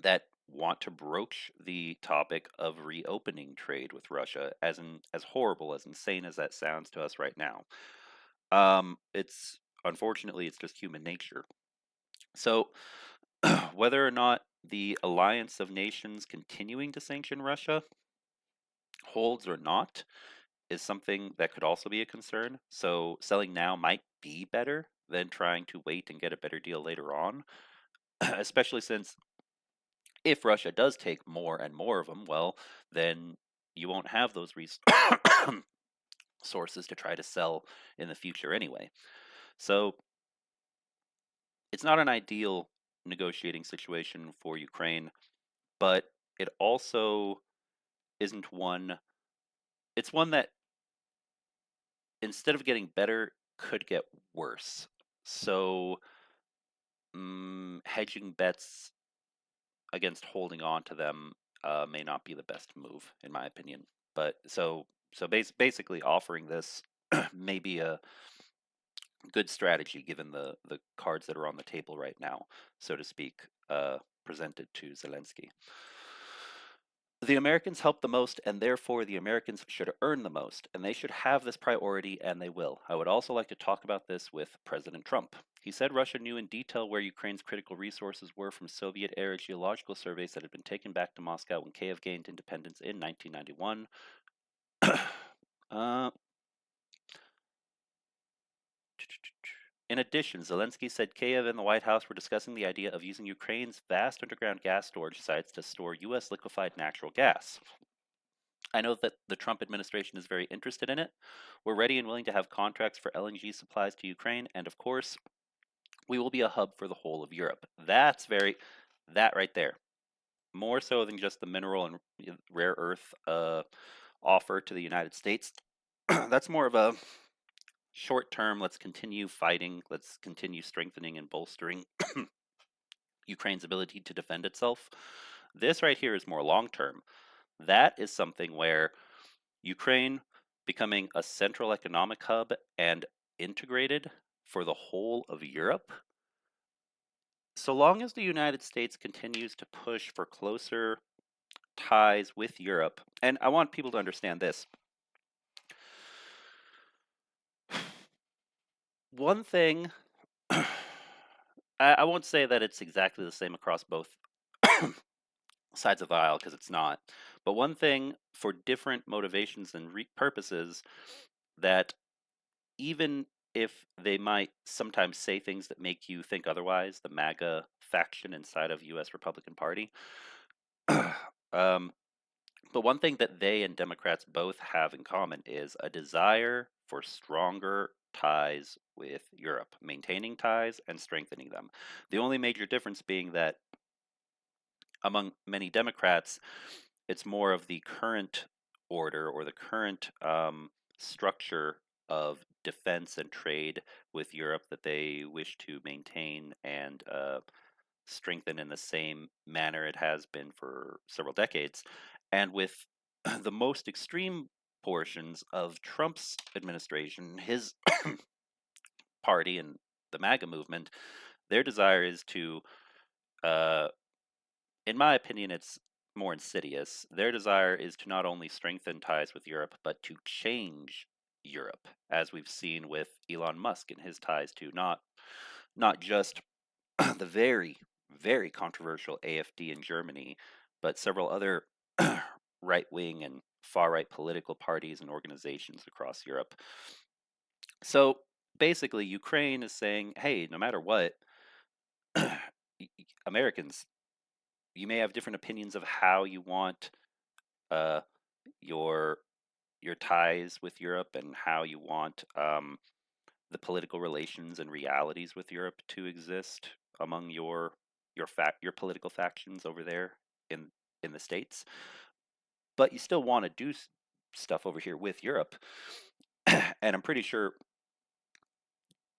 that want to broach the topic of reopening trade with Russia, as horrible, as insane as that sounds to us right now. It's unfortunately it's just human nature. So whether or not the alliance of nations continuing to sanction Russia holds or not is something that could also be a concern. So selling now might be better than trying to wait and get a better deal later on, especially since if Russia does take more and more of them, well, then you won't have those sources to try to sell in the future anyway. So it's not an ideal negotiating situation for Ukraine, but it also isn't one. It's one that instead of getting better, could get worse. So, hedging bets against holding on to them may not be the best move, in my opinion. But basically, offering this may be a good strategy given the cards that are on the table right now, so to speak, presented to Zelensky. The Americans help the most, and therefore the Americans should earn the most, and they should have this priority, and they will. I would also like to talk about this with President Trump. He said Russia knew in detail where Ukraine's critical resources were from Soviet-era geological surveys that had been taken back to Moscow when Kiev gained independence in 1991. uh, In addition, Zelensky said Kiev and the White House were discussing the idea of using Ukraine's vast underground gas storage sites to store U.S. liquefied natural gas. I know that the Trump administration is very interested in it. We're ready and willing to have contracts for LNG supplies to Ukraine, and of course, we will be a hub for the whole of Europe. That right there. More so than just the mineral and rare earth offer to the United States. That's more of a short term, let's continue fighting, let's continue strengthening and bolstering Ukraine's ability to defend itself. This right here is more long term. That is something where Ukraine becoming a central economic hub and integrated for the whole of Europe. So long as the United States continues to push for closer ties with Europe, and I want people to understand this. One thing, I won't say that it's exactly the same across both sides of the aisle because it's not. But one thing for different motivations and purposes that even if they might sometimes say things that make you think otherwise, the MAGA faction inside of U.S. Republican Party. um, but one thing that they and Democrats both have in common is a desire for stronger ties with Europe, maintaining ties and strengthening them. The only major difference being that among many Democrats, it's more of the current order or the current structure of defense and trade with Europe that they wish to maintain and strengthen in the same manner it has been for several decades. And with the most extreme portions of Trump's administration, his party and the MAGA movement, their desire is to in my opinion, it's more insidious. Their desire is to not only strengthen ties with Europe, but to change Europe, as we've seen with Elon Musk and his ties to not just the very controversial AfD in Germany, but several other right wing and far right political parties and organizations across Europe. So basically, Ukraine is saying, hey, no matter what, Americans, you may have different opinions of how you want uh, your your ties with Europe and how you want the political relations and realities with Europe to exist among your political factions over there in the States, but you still want to do stuff over here with Europe, and I'm pretty sure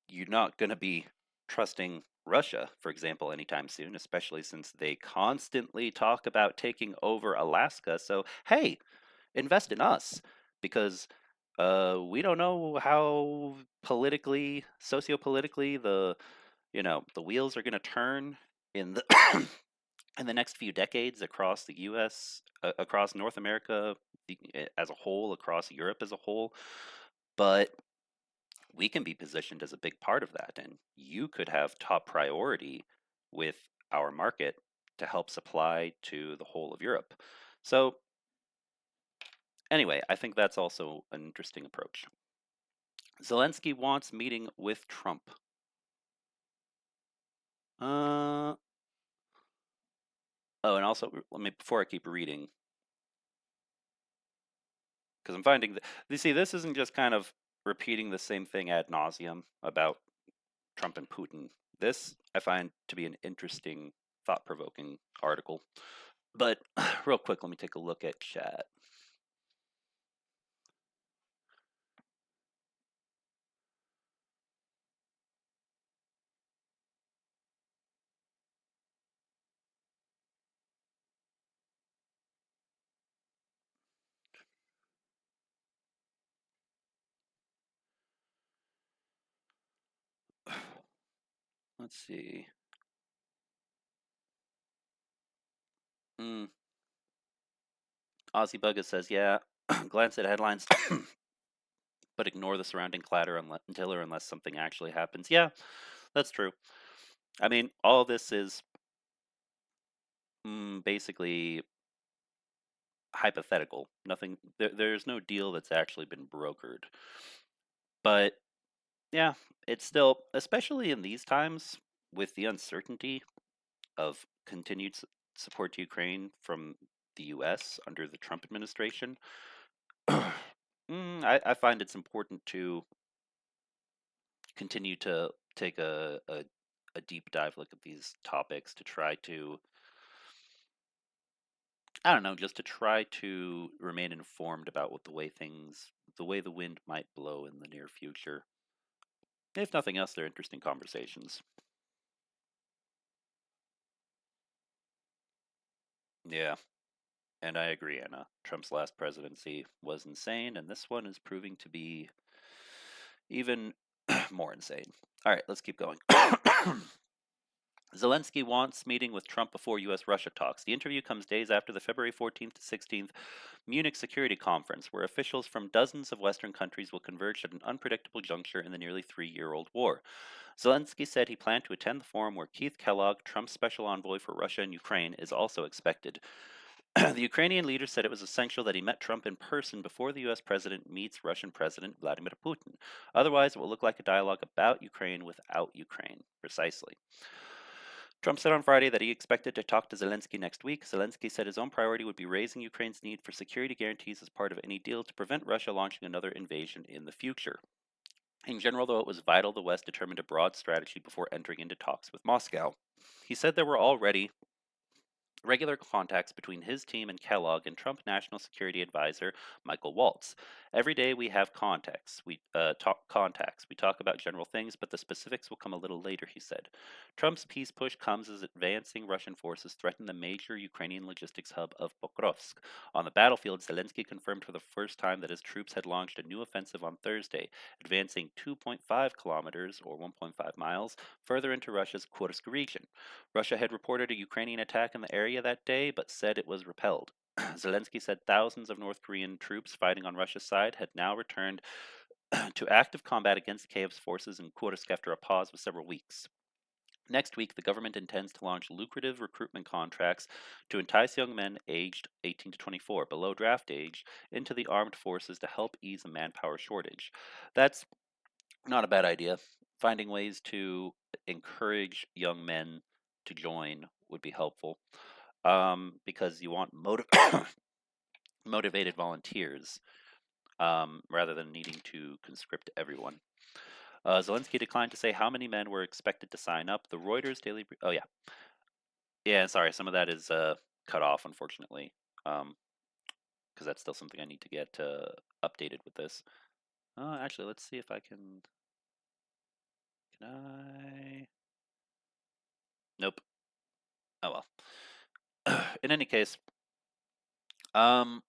you're not going to be trusting Russia, for example, anytime soon, especially since they constantly talk about taking over Alaska. So, hey, invest in us because we don't know how politically, sociopolitically, the wheels are going to turn in the in the next few decades across the U.S., across North America as a whole, across Europe as a whole. But we can be positioned as a big part of that, and you could have top priority with our market to help supply to the whole of Europe. So anyway, I think that's also an interesting approach. Zelensky wants meeting with Trump. Oh, and also, let me before I keep reading, because I'm finding that you see, this isn't just kind of repeating the same thing ad nauseum about Trump and Putin. This I find to be an interesting, thought-provoking article. But real quick, let me take a look at chat. Let's see. Aussie Bugga says, yeah, glance at headlines, but ignore the surrounding clatter until or unless something actually happens. Yeah, that's true. I mean, all this is basically hypothetical. Nothing. There's no deal that's actually been brokered. But yeah, it's still, especially in these times, with the uncertainty of continued support to Ukraine from the U.S. under the Trump administration. I find it's important to continue to take a deep dive look at these topics to try to, I don't know, just to try to remain informed about what the way the wind might blow in the near future. If nothing else, they're interesting conversations. Yeah, and I agree, Anna. Trump's last presidency was insane, and this one is proving to be even more insane. All right, let's keep going. Zelenskyy wants meeting with Trump before U.S.-Russia talks. The interview comes days after the February 14th to 16th Munich Security Conference, where officials from dozens of Western countries will converge at an unpredictable juncture in the nearly three-year-old war. Zelenskyy said he planned to attend the forum where Keith Kellogg, Trump's special envoy for Russia and Ukraine, is also expected. The Ukrainian leader said it was essential that he met Trump in person before the U.S. president meets Russian President Vladimir Putin. Otherwise, it will look like a dialogue about Ukraine without Ukraine. Precisely. Trump said on Friday that he expected to talk to Zelenskyy next week. Zelenskyy said his own priority would be raising Ukraine's need for security guarantees as part of any deal to prevent Russia launching another invasion in the future. In general, though, it was vital the West determined a broad strategy before entering into talks with Moscow. He said there were already regular contacts between his team and Kellogg and Trump National Security Advisor Michael Waltz. Every day we have contacts. We talk about general things, but the specifics will come a little later, he said. Trump's peace push comes as advancing Russian forces threaten the major Ukrainian logistics hub of Pokrovsk. On the battlefield, Zelenskyy confirmed for the first time that his troops had launched a new offensive on Thursday, advancing 2.5 kilometers or 1.5 miles further into Russia's Kursk region. Russia had reported a Ukrainian attack in the area that day, but said it was repelled. Zelenskyy said thousands of North Korean troops fighting on Russia's side had now returned to active combat against Kyiv's forces in Kursk after a pause of several weeks. Next week, the government intends to launch lucrative recruitment contracts to entice young men aged 18 to 24, below draft age, into the armed forces to help ease a manpower shortage. That's not a bad idea. Finding ways to encourage young men to join would be helpful, because you want motivated volunteers, rather than needing to conscript everyone. Zelenskyy declined to say how many men were expected to sign up. The Reuters Daily... Oh, yeah. Yeah, sorry, some of that is cut off, unfortunately, because that's still something I need to get updated with this. Actually, let's see if I can... Can I... Nope. Oh, well. In any case, one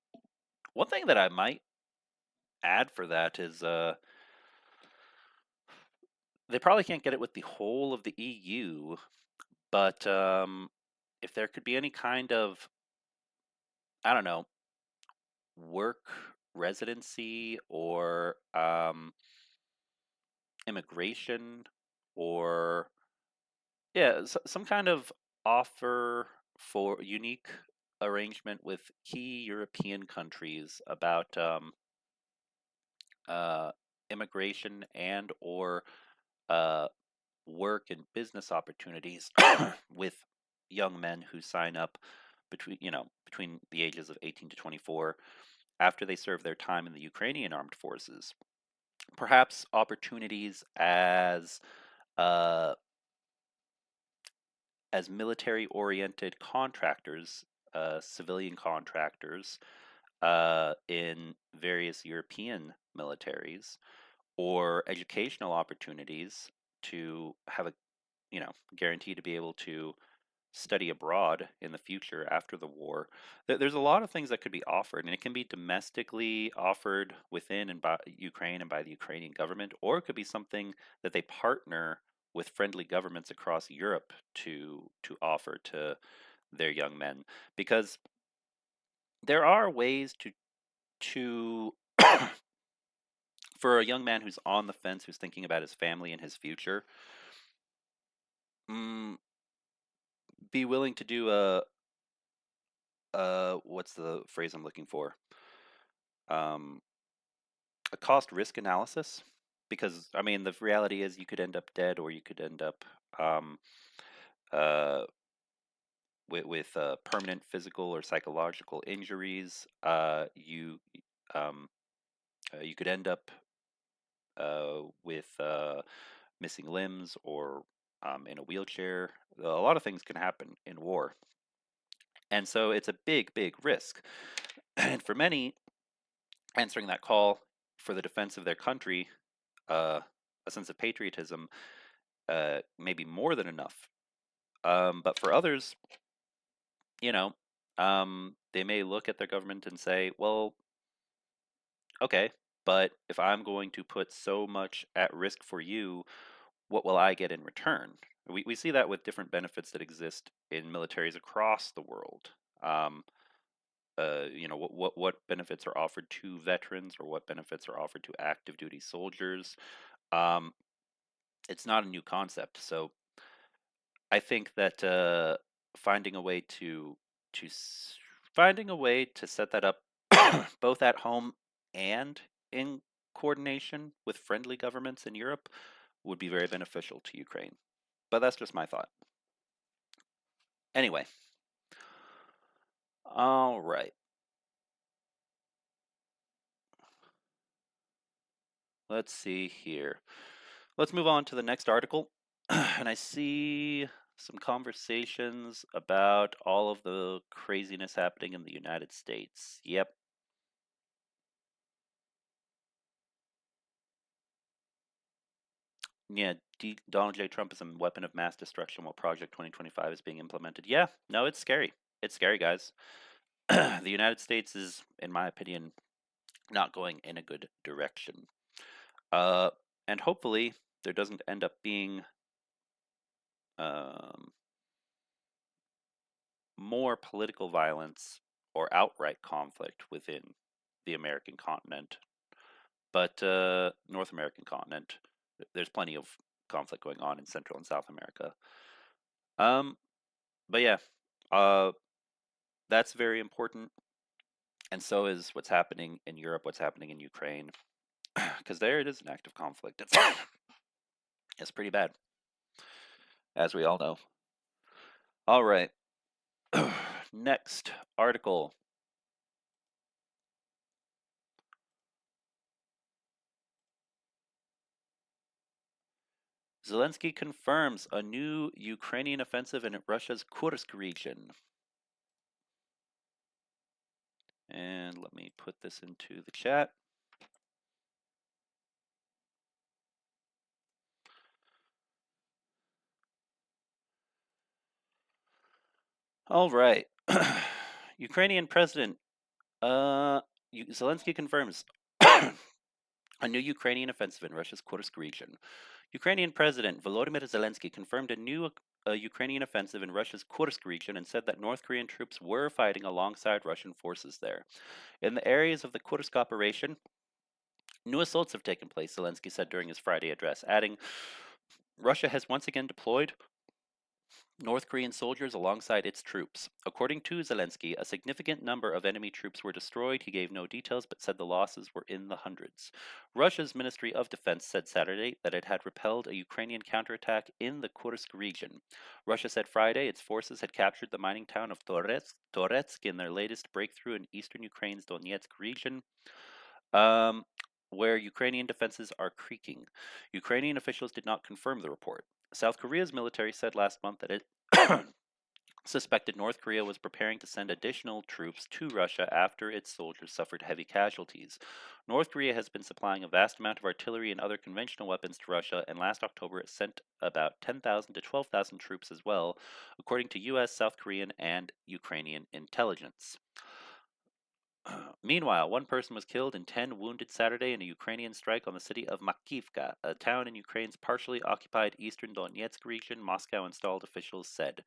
thing that I might add for that is they probably can't get it with the whole of the EU, but if there could be any kind of, I don't know, work residency or immigration or, yeah, some kind of offer for unique arrangement with key European countries about uh, immigration and or uh, work and business opportunities with young men who sign up between the ages of 18 to 24 after they serve their time in the Ukrainian armed forces. Perhaps opportunities as uh, as military-oriented contractors, civilian contractors, in various European militaries, or educational opportunities to have a, guarantee to be able to study abroad in the future after the war. There's a lot of things that could be offered, and it can be domestically offered within and by Ukraine and by the Ukrainian government, or it could be something that they partner with friendly governments across Europe to offer to their young men, because there are ways to for a young man who's on the fence, who's thinking about his family and his future, mm, be willing to do what's the phrase I'm looking for? Um, a cost risk analysis, because I mean the reality is you could end up dead, or you could end up um, uh, with permanent physical or psychological injuries. Um, you could end up with missing limbs, or in a wheelchair. A lot of things can happen in war, and so it's a big, big risk. And for many, answering that call for the defense of their country, uh, a sense of patriotism, may be more than enough. But for others, you know, they may look at their government and say, well, okay, but if I'm going to put so much at risk for you, what will I get in return? We see that with different benefits that exist in militaries across the world. Um, what benefits are offered to veterans, or what benefits are offered to active duty soldiers. Um, it's not a new concept, so I think that finding a way to finding a way to set that up both at home and in coordination with friendly governments in Europe would be very beneficial to Ukraine. But that's just my thought. Anyway, all right. Let's see here. Let's move on to the next article. And I see some conversations about all of the craziness happening in the United States. Yep. Yeah, Donald J. Trump is a weapon of mass destruction while Project 2025 is being implemented. Yeah, no, it's scary. It's scary, guys. The United States is, in my opinion, not going in a good direction. Uh, and hopefully there doesn't end up being um, more political violence or outright conflict within the American continent. But North American continent, there's plenty of conflict going on in Central and South America. Um, but yeah, uh, that's very important, and so is what's happening in Europe, what's happening in Ukraine, because there it is an active conflict. It's pretty bad, as we all know. All right, next article. Zelenskyy confirms a new Ukrainian offensive in Russia's Kursk region. And let me put this into the chat. All right. Ukrainian President Zelenskyy confirms a new Ukrainian offensive in Russia's Kursk region. Ukrainian President Volodymyr Zelenskyy confirmed a new Ukrainian offensive in Russia's Kursk region and said that North Korean troops were fighting alongside Russian forces there. In the areas of the Kursk operation, new assaults have taken place, Zelenskyy said during his Friday address, adding, Russia has once again deployed North Korean soldiers alongside its troops. According to Zelenskyy, a significant number of enemy troops were destroyed. He gave no details but said the losses were in the hundreds. Russia's Ministry of Defense said Saturday that it had repelled a Ukrainian counterattack in the Kursk region. Russia said Friday its forces had captured the mining town of Toretsk in their latest breakthrough in eastern Ukraine's Donetsk region. Um, where Ukrainian defenses are creaking. Ukrainian officials did not confirm the report. South Korea's military said last month that it suspected North Korea was preparing to send additional troops to Russia after its soldiers suffered heavy casualties. North Korea has been supplying a vast amount of artillery and other conventional weapons to Russia, and last October it sent about 10,000 to 12,000 troops as well, according to U.S., South Korean, and Ukrainian intelligence. Meanwhile, one person was killed and 10 wounded Saturday in a Ukrainian strike on the city of Makivka, a town in Ukraine's partially occupied eastern Donetsk region, Moscow installed officials said.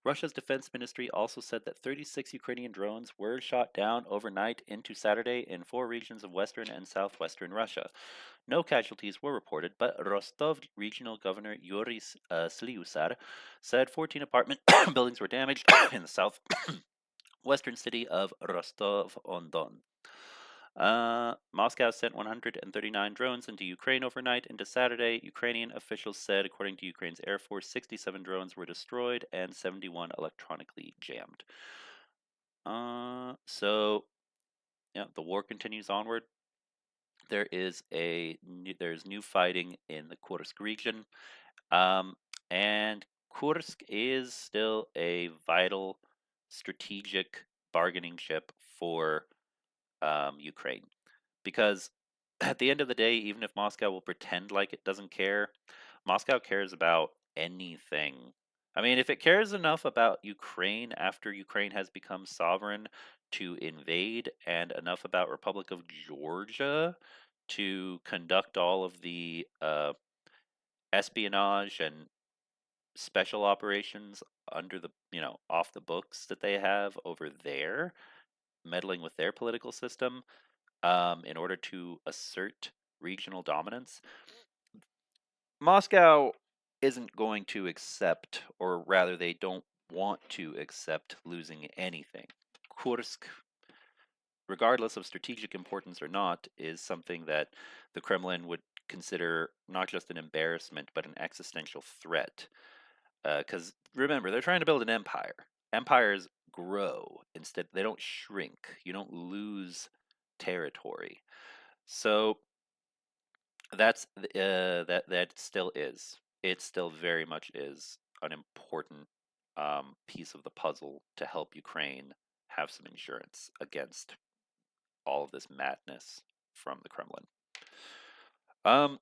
Russia's defense ministry also said that 36 Ukrainian drones were shot down overnight into Saturday in 4 regions of western and southwestern Russia. No casualties were reported, but Rostov regional governor Yuri Sliusar said 14 apartment buildings were damaged in the south western city of Rostov-on-Don. Moscow sent 139 drones into Ukraine overnight into Saturday. Ukrainian officials said, according to Ukraine's Air Force, 67 drones were destroyed and 71 electronically jammed. So, yeah, the war continues onward. There's new fighting in the Kursk region, and Kursk is still a vital strategic bargaining chip for Ukraine. Because at the end of the day, even if Moscow will pretend like it doesn't care, Moscow cares about anything. I mean, if it cares enough about Ukraine after Ukraine has become sovereign to invade, and enough about Republic of Georgia to conduct all of the espionage and special operations under the, off the books that they have over there, meddling with their political system, in order to assert regional dominance, Moscow isn't going to accept, or rather, they don't want to accept losing anything. Kursk, regardless of strategic importance or not, is something that the Kremlin would consider not just an embarrassment, but an existential threat. Because remember, they're trying to build an empire. Empires grow instead; they don't shrink. You don't lose territory. So that still is. It still very much is an important piece of the puzzle to help Ukraine have some insurance against all of this madness from the Kremlin. And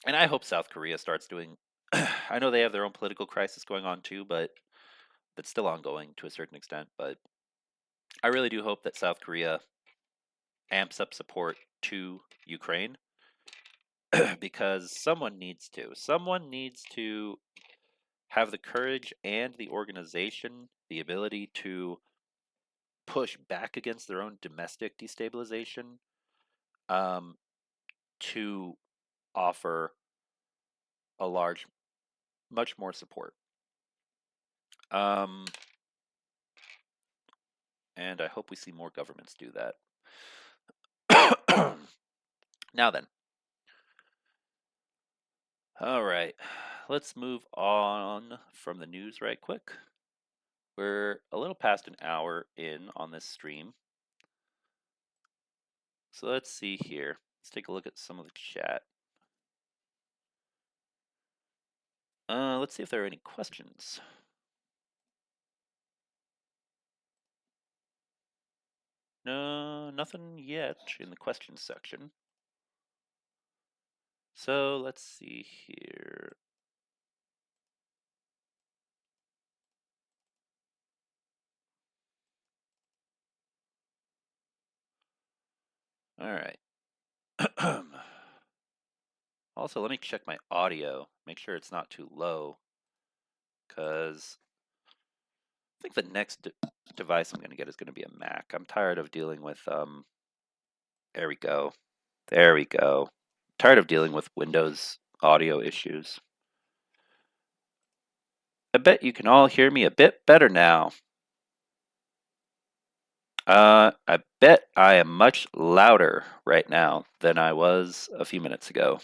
I hope South Korea starts doing. I know they have their own political crisis going on too, but that's still ongoing to a certain extent. But I really do hope that South Korea amps up support to Ukraine because someone needs to. Someone needs to have the courage and the organization, the ability to push back against their own domestic destabilization, to offer much more support. And I hope we see more governments do that. Now then. All right, let's move on from the news right quick. We're a little past an hour in on this stream. So let's see here. Let's take a look at some of the chat. Let's see if there are any questions. No, nothing yet in the questions section. So let's see here. All right. Also, let me check my audio, make sure it's not too low, because I think the next device I'm going to get is going to be a Mac. I'm tired of dealing with, there we go. There we go. Tired of dealing with Windows audio issues. I bet you can all hear me a bit better now. I bet I am much louder right now than I was a few minutes ago.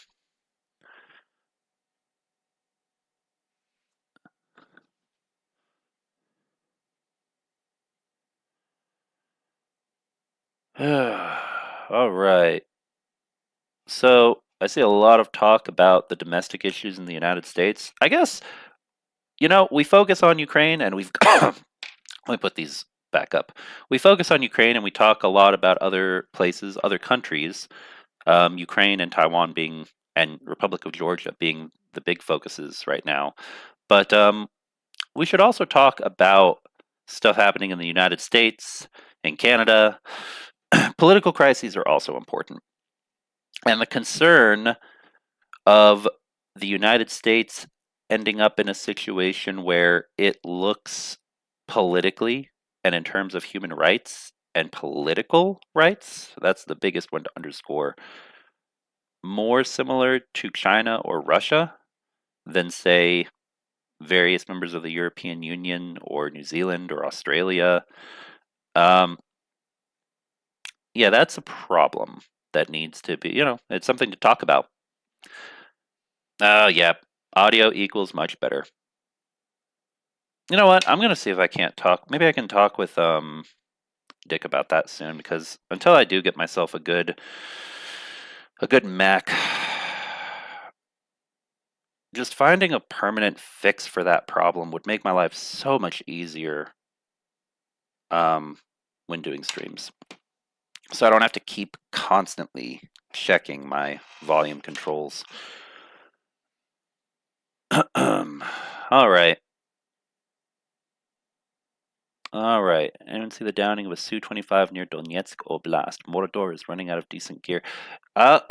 All right. So I see a lot of talk about the domestic issues in the United States. I guess we focus on Ukraine and we've let me put these back up. We focus on Ukraine and we talk a lot about other places, other countries, Ukraine and Taiwan being, and Republic of Georgia being the big focuses right now. But we should also talk about stuff happening in the United States, in Canada. Political crises are also important. And the concern of the United States ending up in a situation where it looks politically and in terms of human rights and political rights, that's the biggest one to underscore, more similar to China or Russia than, say, various members of the European Union or New Zealand or Australia. Um, yeah, that's a problem that needs to be, it's something to talk about. Yeah, audio equals much better. You know what? I'm going to see if I can't talk. Maybe I can talk with Dick about that soon, because until I do get myself a good Mac, just finding a permanent fix for that problem would make my life so much easier when doing streams. So I don't have to keep constantly checking my volume controls. All right. All right. Anyone see the downing of a Su-25 near Donetsk Oblast? Mordor is running out of decent gear. I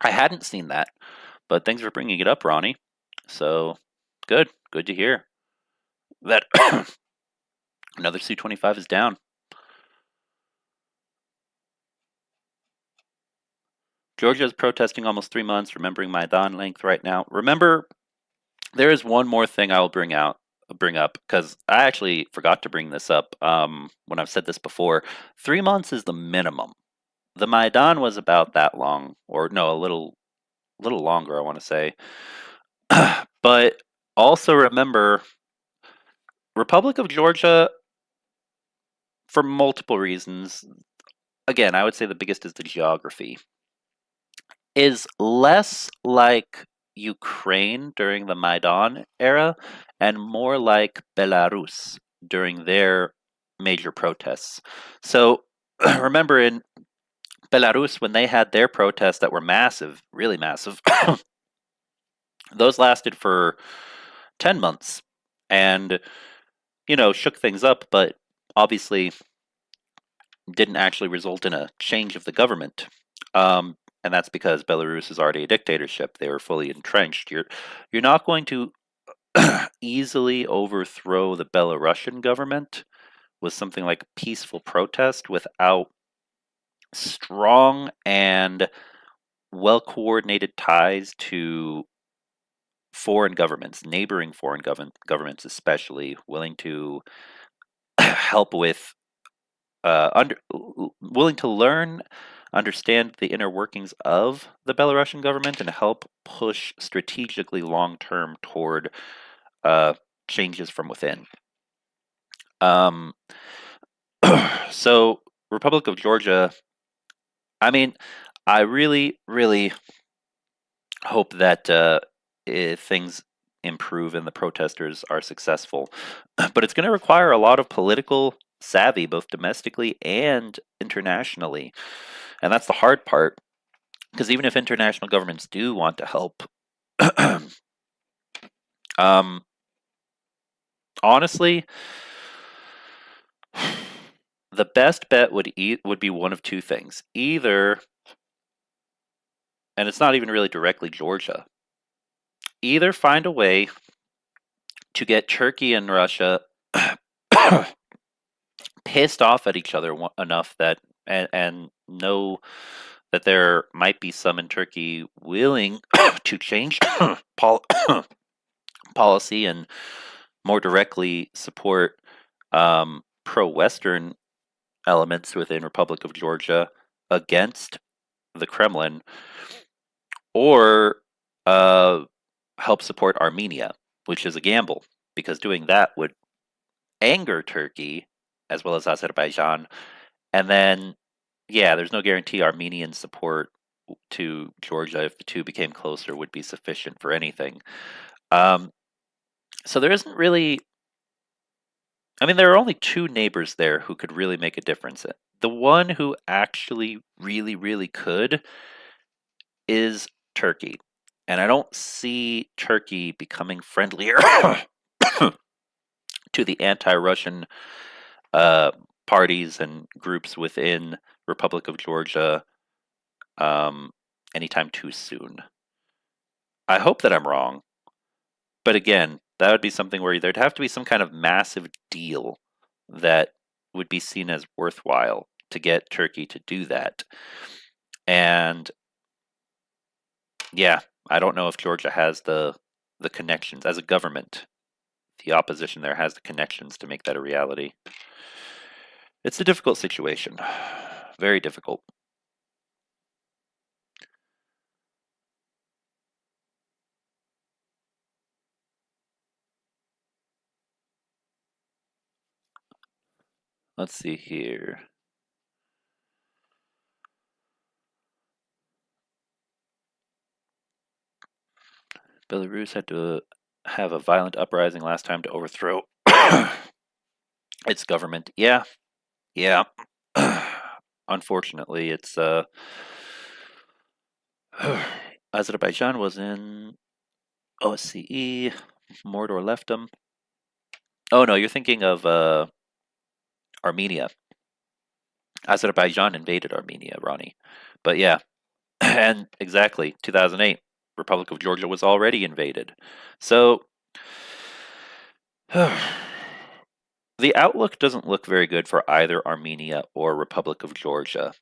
hadn't seen that, but thanks for bringing it up, Ronnie. So, good to hear that another Su-25 is down. Georgia is protesting almost 3 months, remembering Maidan length right now. Remember, there is one more thing I will bring up, because I actually forgot to bring this up when I've said this before. 3 months is the minimum. The Maidan was about that long, or no, a little longer, I want to say. But also remember, Republic of Georgia, for multiple reasons, again, I would say the biggest is the geography, is less like Ukraine during the Maidan era and more like Belarus during their major protests. So remember, in Belarus, when they had their protests that were massive, really massive, those lasted for 10 months and, shook things up, but obviously didn't actually result in a change of the government. And that's because Belarus is already a dictatorship. They were fully entrenched. You're not going to easily overthrow the Belarusian government with something like peaceful protest without strong and well coordinated ties to foreign governments, neighboring foreign governments especially, willing to help with willing to learn, understand the inner workings of the Belarusian government, and help push strategically long term toward changes from within. So, Republic of Georgia, I mean, I really, really hope that things improve and the protesters are successful. But it's going to require a lot of political savvy, both domestically and internationally. And that's the hard part, because even if international governments do want to help, honestly, the best bet would be one of two things. Either, and it's not even really directly Georgia, either find a way to get Turkey and Russia pissed off at each other enough that and know that there might be some in Turkey willing to change policy and more directly support pro-Western elements within Republic of Georgia against the Kremlin, or help support Armenia, which is a gamble, because doing that would anger Turkey as well as Azerbaijan. And then, yeah, there's no guarantee Armenian support to Georgia, if the two became closer, would be sufficient for anything. So there isn't really. I mean, there are only two neighbors there who could really make a difference. The one who actually really, really could is Turkey. And I don't see Turkey becoming friendlier to the anti-Russian uh, parties and groups within Republic of Georgia um, anytime too soon. I hope that I'm wrong, but again, that would be something where there'd have to be some kind of massive deal that would be seen as worthwhile to get Turkey to do that. And yeah, I don't know if Georgia has the connections as a government. The opposition there has the connections to make that a reality. It's a difficult situation. Very difficult. Let's see here. Belarus had to have a violent uprising last time to overthrow its government. Yeah, yeah. Unfortunately, it's Azerbaijan was in OSCE. Mordor left them. Oh no, you're thinking of Armenia. Azerbaijan invaded Armenia, Ronnie. But yeah, and exactly 2008, Republic of Georgia was already invaded. So the outlook doesn't look very good for either Armenia or Republic of Georgia.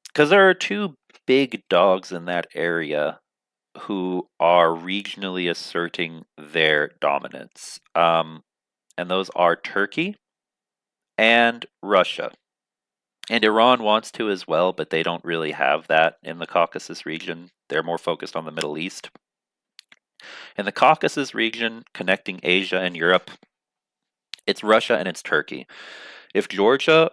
Because there are two big dogs in that area who are regionally asserting their dominance. And those are Turkey and Russia. And Iran wants to as well, but they don't really have that in the Caucasus region. They're more focused on the Middle East. In the Caucasus region, connecting Asia and Europe, it's Russia and it's Turkey. If Georgia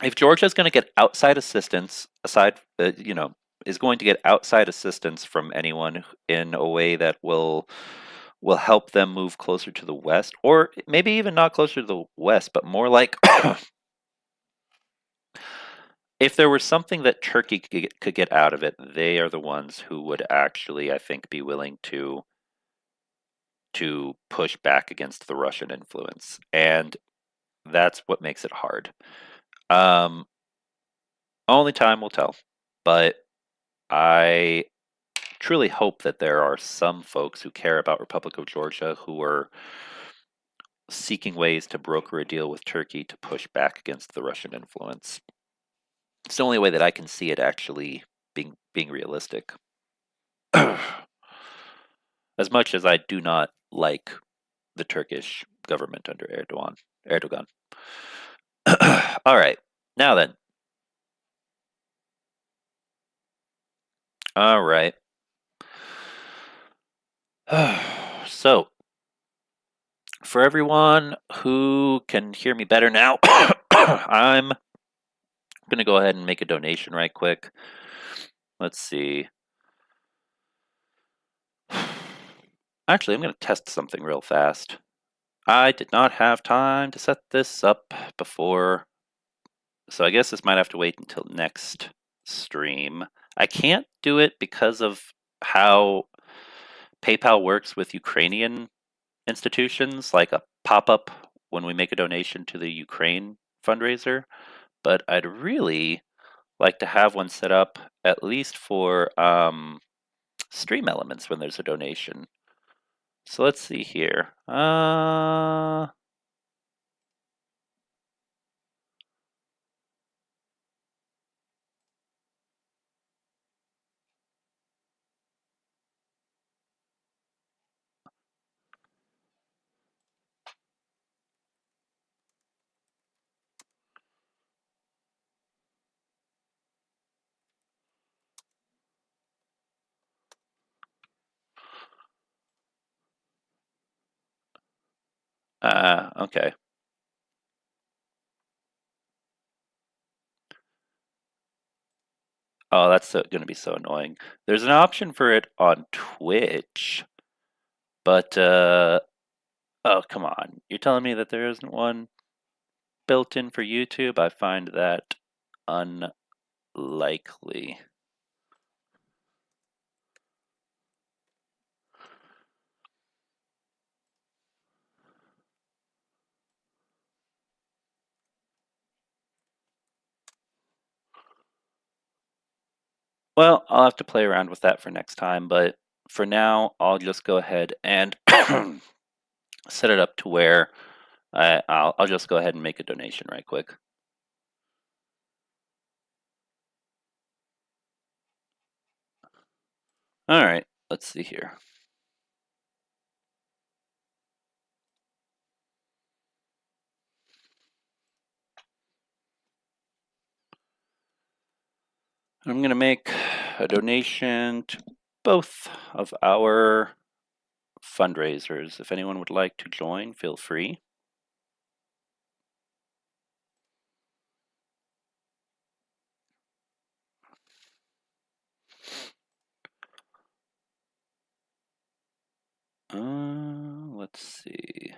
if Georgia is going to get outside assistance, is going to get outside assistance from anyone in a way that will help them move closer to the west, or maybe even not closer to the west, but more like if there was something that Turkey could get out of it, they are the ones who would actually, I think, be willing to push back against the Russian influence, and that's what makes it hard. Um, Only time will tell, but I truly hope that there are some folks who care about Republic of Georgia who are seeking ways to broker a deal with Turkey to push back against the Russian influence. It's the only way that I can see it actually being realistic. As much as I do not like the Turkish government under Erdogan. All right, now then. All right. So, for everyone who can hear me better now, I'm going to go ahead and make a donation right quick. Let's see. Actually, I'm going to test something real fast. I did not have time to set this up before, so I guess this might have to wait until next stream. I can't do it because of how PayPal works with Ukrainian institutions, like a pop-up when we make a donation to the Ukraine fundraiser, but I'd really like to have one set up at least for stream elements when there's a donation. So let's see here. Okay. Oh, that's going to be so annoying. There's an option for it on Twitch. But, oh, come on. You're telling me that there isn't one built in for YouTube? I find that unlikely. Well, I'll have to play around with that for next time, but for now, I'll just go ahead and set it up to where I'll just go ahead and make a donation right quick. All right, let's see here. I'm going to make a donation to both of our fundraisers. If anyone would like to join, feel free. Let's see.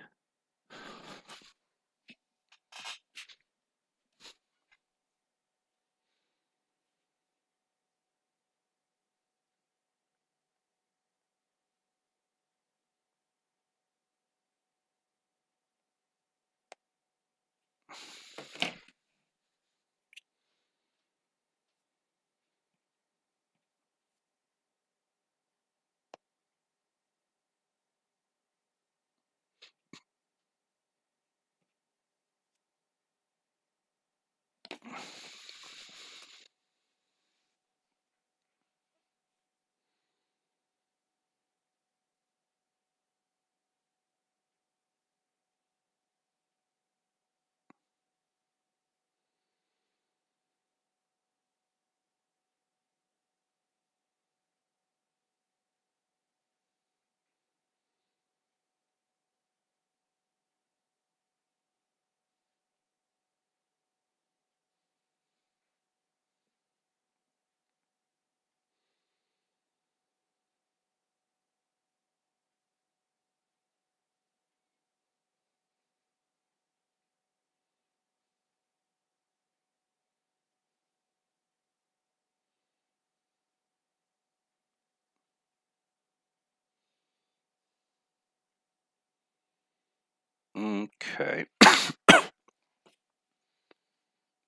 Okay.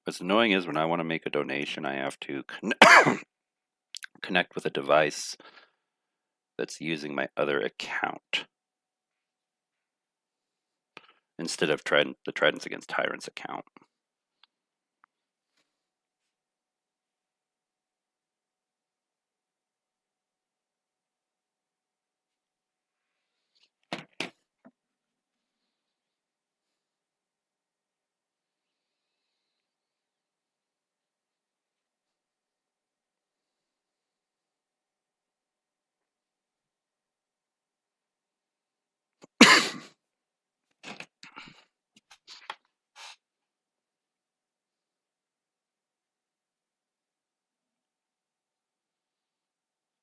What's annoying is when I want to make a donation, I have to connect with a device that's using my other account instead of the Tridents Against Tyrants account.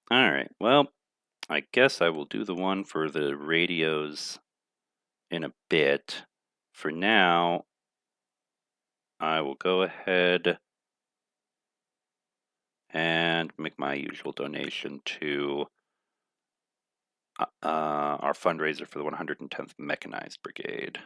All right, well, I guess I will do the one for the radios in a bit. For now, I will go ahead and make my usual donation to our fundraiser for the 110th Mechanized Brigade.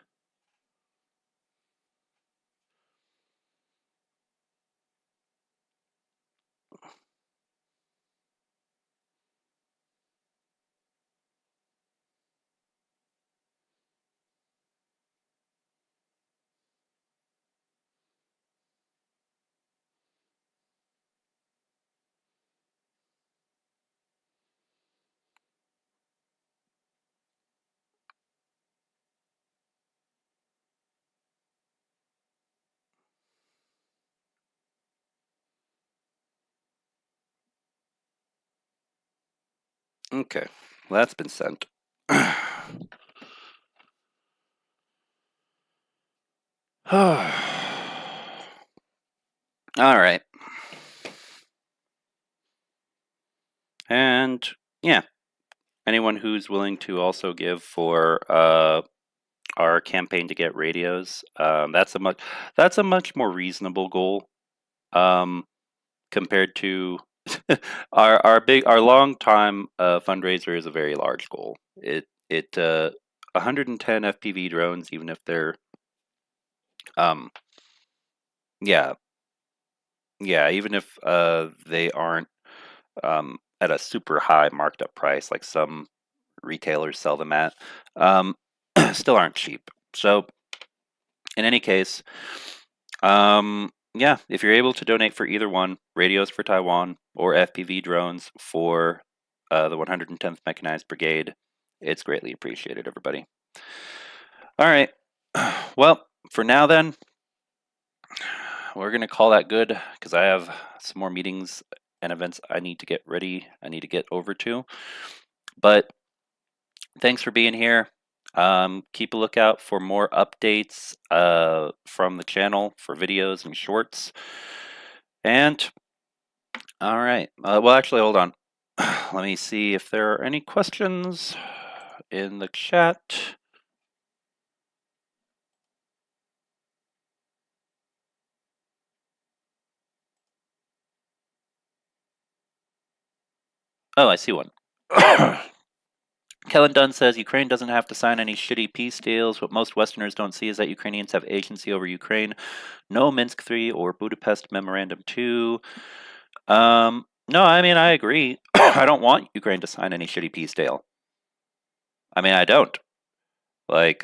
Okay, well, that's been sent. All right. And yeah, anyone who's willing to also give for our campaign to get radios, that's a much more reasonable goal compared to our long time fundraiser is a very large goal. It 110 FPV drones, even if they're um yeah even if they aren't at a super high marked up price like some retailers sell them at, um, still aren't cheap. So in any case, yeah, if you're able to donate for either one, radios for Taiwan or FPV drones for the 110th Mechanized Brigade, it's greatly appreciated, everybody. All right. Well, for now then, we're going to call that good because I have some more meetings and events I need to get ready, I need to get over to. But thanks for being here. Keep a lookout for more updates from the channel for videos and shorts. And all right, well, actually, hold on. Let me see if there are any questions in the chat. Oh, I see one. Kellen Dunn says Ukraine doesn't have to sign any shitty peace deals. What most Westerners don't see is that Ukrainians have agency over Ukraine. No Minsk III or Budapest Memorandum 2. No, I mean, I agree. I don't want Ukraine to sign any shitty peace deal. I mean, I don't. Like,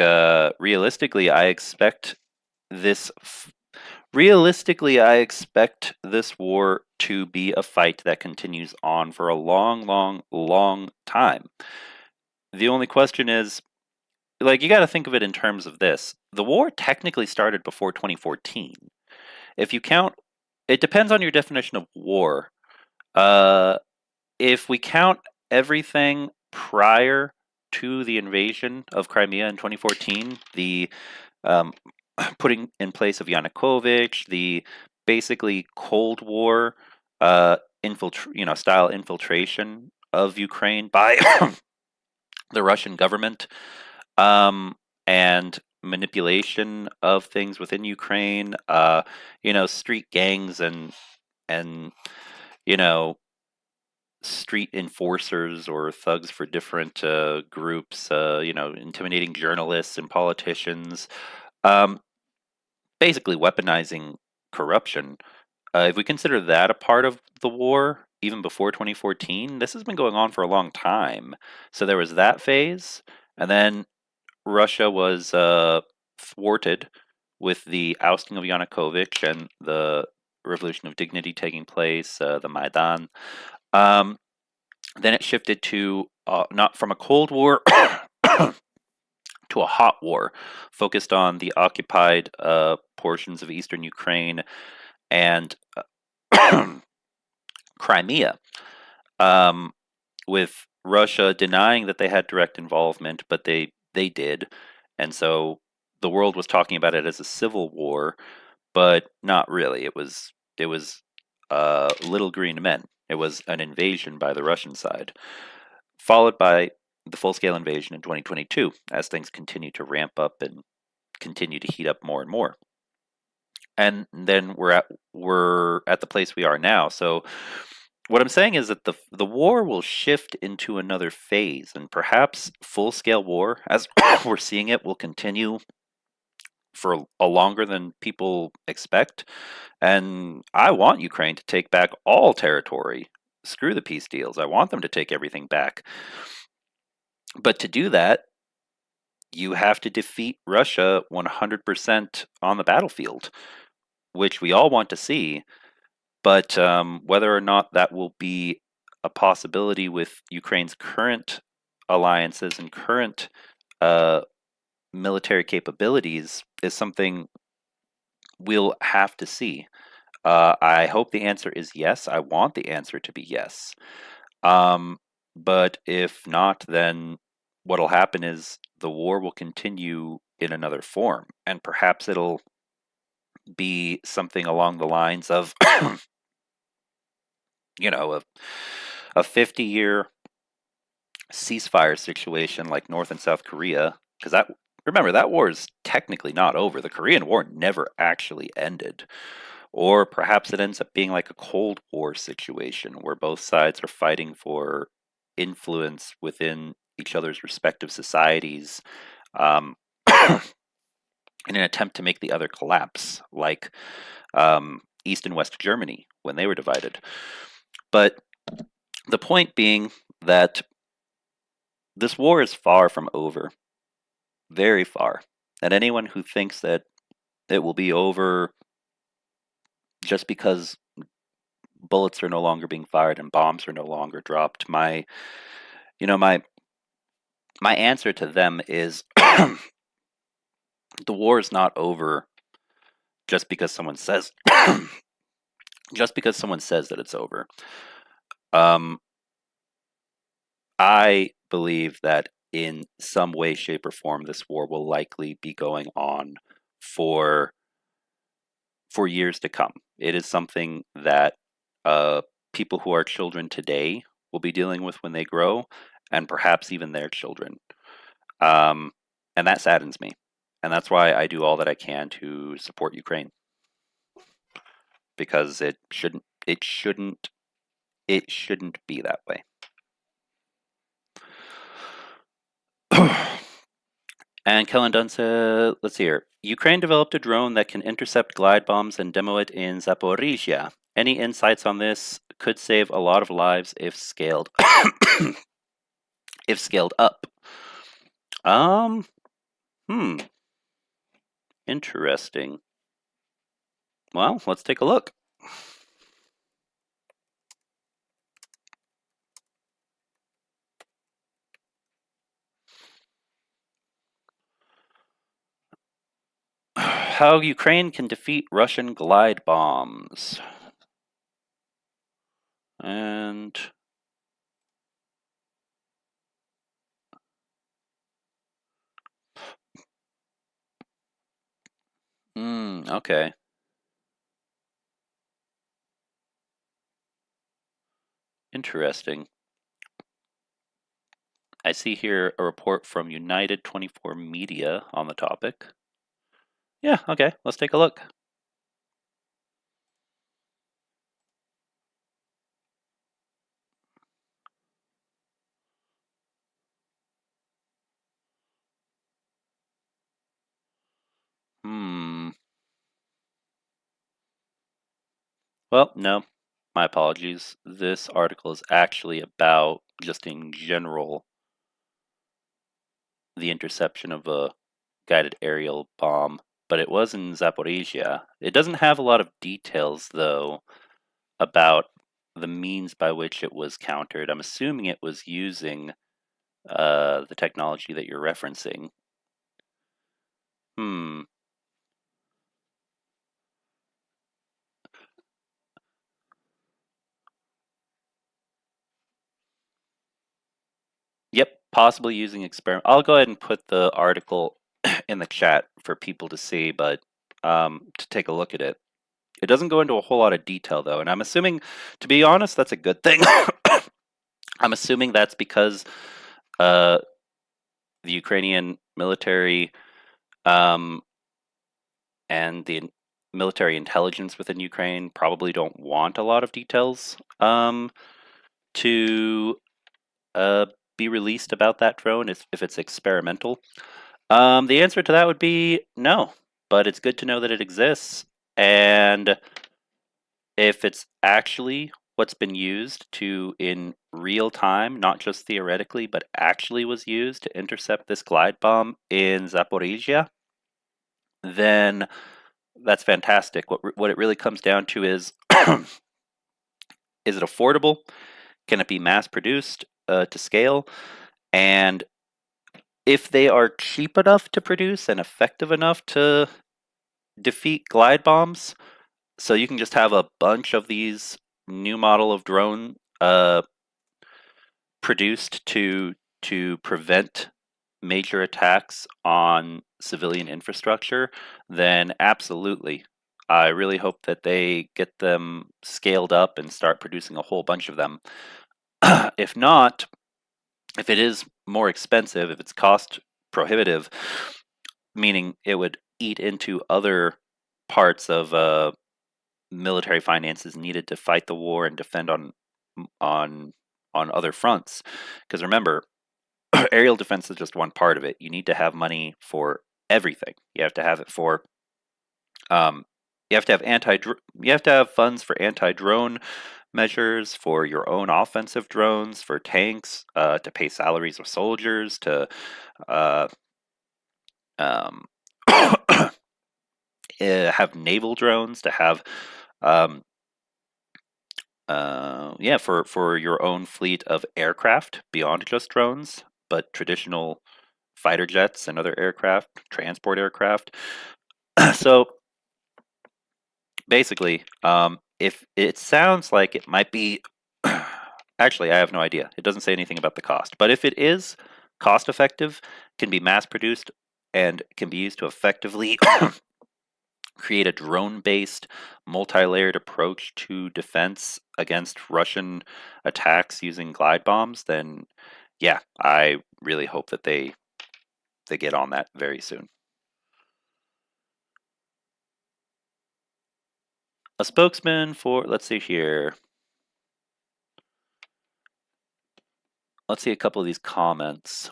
realistically, I expect this. Realistically, I expect this war to be a fight that continues on for a long, long, long time. The only question is, like, you got to think of it in terms of this. The war technically started before 2014. If you count, it depends on your definition of war. If we count everything prior to the invasion of Crimea in 2014, the um, putting in place of Yanukovych, the basically Cold War style infiltration of Ukraine by the Russian government, and manipulation of things within Ukraine, street gangs and you know street enforcers or thugs for different groups, intimidating journalists and politicians, um, basically weaponizing corruption. If we consider that a part of the war, even before 2014, this has been going on for a long time. So there was that phase, and then Russia was thwarted with the ousting of Yanukovych and the Revolution of Dignity taking place, the Maidan. Um, then it shifted to not from a Cold War to a hot war, focused on the occupied portions of eastern Ukraine and Crimea, with Russia denying that they had direct involvement, but they did, and so the world was talking about it as a civil war, but not really. It was little green men. It was an invasion by the Russian side, followed by the full-scale invasion in 2022 as things continue to ramp up and continue to heat up more and more. And then we're at the place we are now. So what I'm saying is that the war will shift into another phase, and perhaps full-scale war, as we're seeing it, will continue for a longer than people expect. And I want Ukraine to take back all territory. Screw the peace deals. I want them to take everything back. But to do that, you have to defeat Russia 100% on the battlefield, which we all want to see. But whether or not that will be a possibility with Ukraine's current alliances and current military capabilities is something we'll have to see. I hope the answer is yes. I want the answer to be yes. But if not, then what'll happen is the war will continue in another form, and perhaps it'll be something along the lines of, a 50-year ceasefire situation like North and South Korea, because remember, that war is technically not over. The Korean War never actually ended. Or perhaps it ends up being like a Cold War situation where both sides are fighting for influence within each other's respective societies, um, in an attempt to make the other collapse, like East and West Germany when they were divided. But the point being that this war is far from over, very far. And anyone who thinks that it will be over just because bullets are no longer being fired and bombs are no longer dropped, you know, my answer to them is the war is not over just because someone says just because someone says that it's over. I believe that in some way, shape, or form, this war will likely be going on for years to come. It is something that people who are children today will be dealing with when they grow, and perhaps even their children. And that saddens me. And that's why I do all that I can to support Ukraine, because it shouldn't be that way. And Kellen Dunn said, let's see here. Ukraine developed a drone that can intercept glide bombs and demo it in Zaporizhia. Any insights on this? Could save a lot of lives if scaled if scaled up. Interesting. Well, let's take a look. How Ukraine can defeat Russian glide bombs. And okay. Interesting. I see here a report from United 24 Media on the topic. Yeah, okay, let's take a look. Well, no, my apologies. This article is actually about, just in general, the interception of a guided aerial bomb, but it was in Zaporizhia. It doesn't have a lot of details, though, about the means by which it was countered. I'm assuming it was using the technology that you're referencing. Yep, possibly using experiment. I'll go ahead and put the article in the chat for people to see, but to take a look at it. It doesn't go into a whole lot of detail, though, and I'm assuming, to be honest, that's a good thing. I'm assuming that's because the Ukrainian military and the military intelligence within Ukraine probably don't want a lot of details to be released about that drone if it's experimental. The answer to that would be no, but it's good to know that it exists. And if it's actually what's been used to, in real time, not just theoretically, but actually was used to intercept this glide bomb in Zaporizhia, then that's fantastic. What it really comes down to is it affordable? Can it be mass produced to scale? And if they are cheap enough to produce and effective enough to defeat glide bombs, so you can just have a bunch of these new model of drone produced to prevent major attacks on civilian infrastructure, then absolutely. I really hope that they get them scaled up and start producing a whole bunch of them. If not, If it is more expensive, if it's cost prohibitive, meaning it would eat into other parts of military finances needed to fight the war and defend on on other fronts. Because remember, aerial defense is just one part of it. You need to have money for everything. You have to have it for um, you have to have you have to have funds for anti-drone measures, for your own offensive drones, for tanks, to pay salaries of soldiers, to uh, um, have naval drones, to have um, yeah, for your own fleet of aircraft beyond just drones, but traditional fighter jets and other aircraft, transport aircraft. So basically, if it sounds like it might be, actually, I have no idea. It doesn't say anything about the cost. But if it is cost effective, can be mass produced, and can be used to effectively create a drone based, multi layered approach to defense against Russian attacks using glide bombs, then yeah, I really hope that they get on that very soon. A spokesman for, let's see here. Let's see a couple of these comments.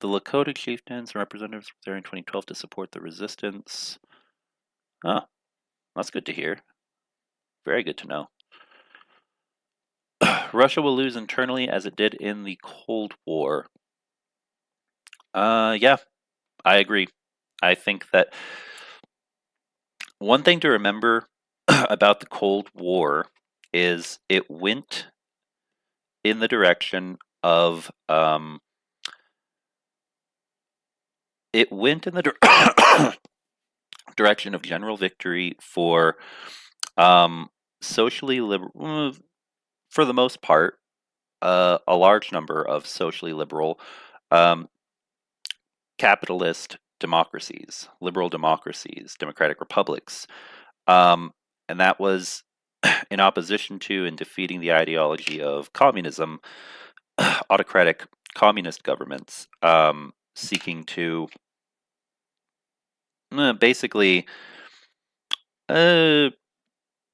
The Lakota chieftains and representatives were there in 2012 to support the resistance. Oh, that's good to hear. Very good to know. Russia will lose internally as it did in the Cold War. Yeah, I agree. I think that one thing to remember about the Cold War is it went in the direction of it went in the direction of general victory for socially liberal, for the most part, a large number of socially liberal um, capitalist democracies, liberal democracies, democratic republics. Um, and that was in opposition to and defeating the ideology of communism, autocratic communist governments seeking to basically uh,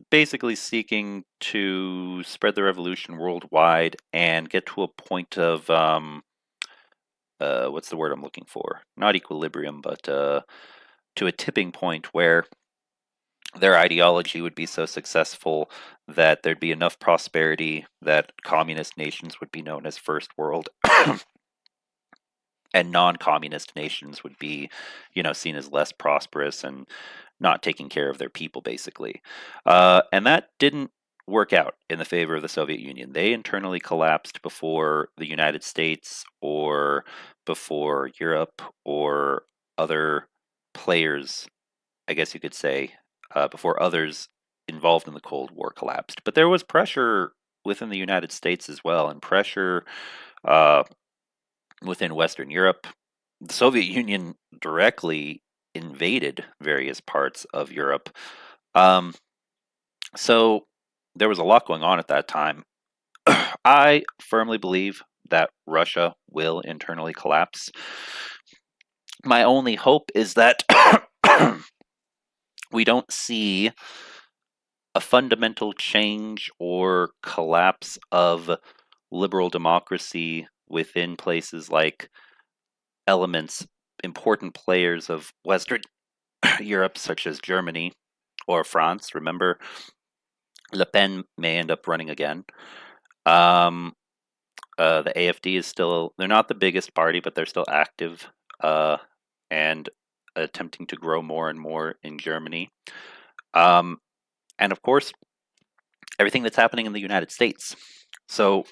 basically seeking to spread the revolution worldwide and get to a point of what's the word I'm looking for? Not equilibrium, but to a tipping point where their ideology would be so successful that there'd be enough prosperity that communist nations would be known as first world and non-communist nations would be, seen as less prosperous and not taking care of their people, basically. And that didn't work out in the favor of the Soviet Union. They internally collapsed before the United States or before Europe or other players, I guess you could say, before others involved in the Cold War collapsed. But there was pressure within the United States as well, and pressure uh, within Western Europe. The Soviet Union directly invaded various parts of Europe. Um, so there was a lot going on at that time. I firmly believe that Russia will internally collapse. My only hope is that we don't see a fundamental change or collapse of liberal democracy within places like elements, important players of Western Europe, such as Germany or France. Remember, Le Pen may end up running again. Um, the AFD is still, they're not the biggest party, but they're still active and attempting to grow more and more in Germany. Um, and of course, everything that's happening in the United States. So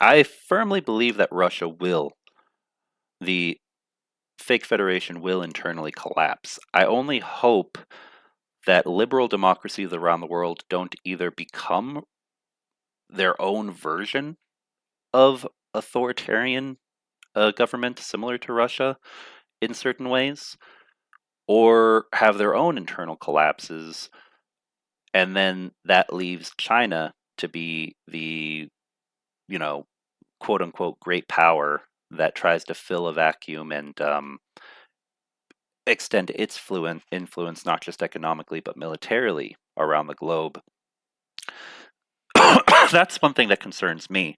I firmly believe that Russia will, the fake federation will internally collapse. I only hope that liberal democracies around the world don't either become their own version of authoritarian government similar to Russia in certain ways, or have their own internal collapses, and then that leaves China to be the, you know, quote unquote great power that tries to fill a vacuum and extend its influence not just economically but militarily around the globe. That's one thing that concerns me,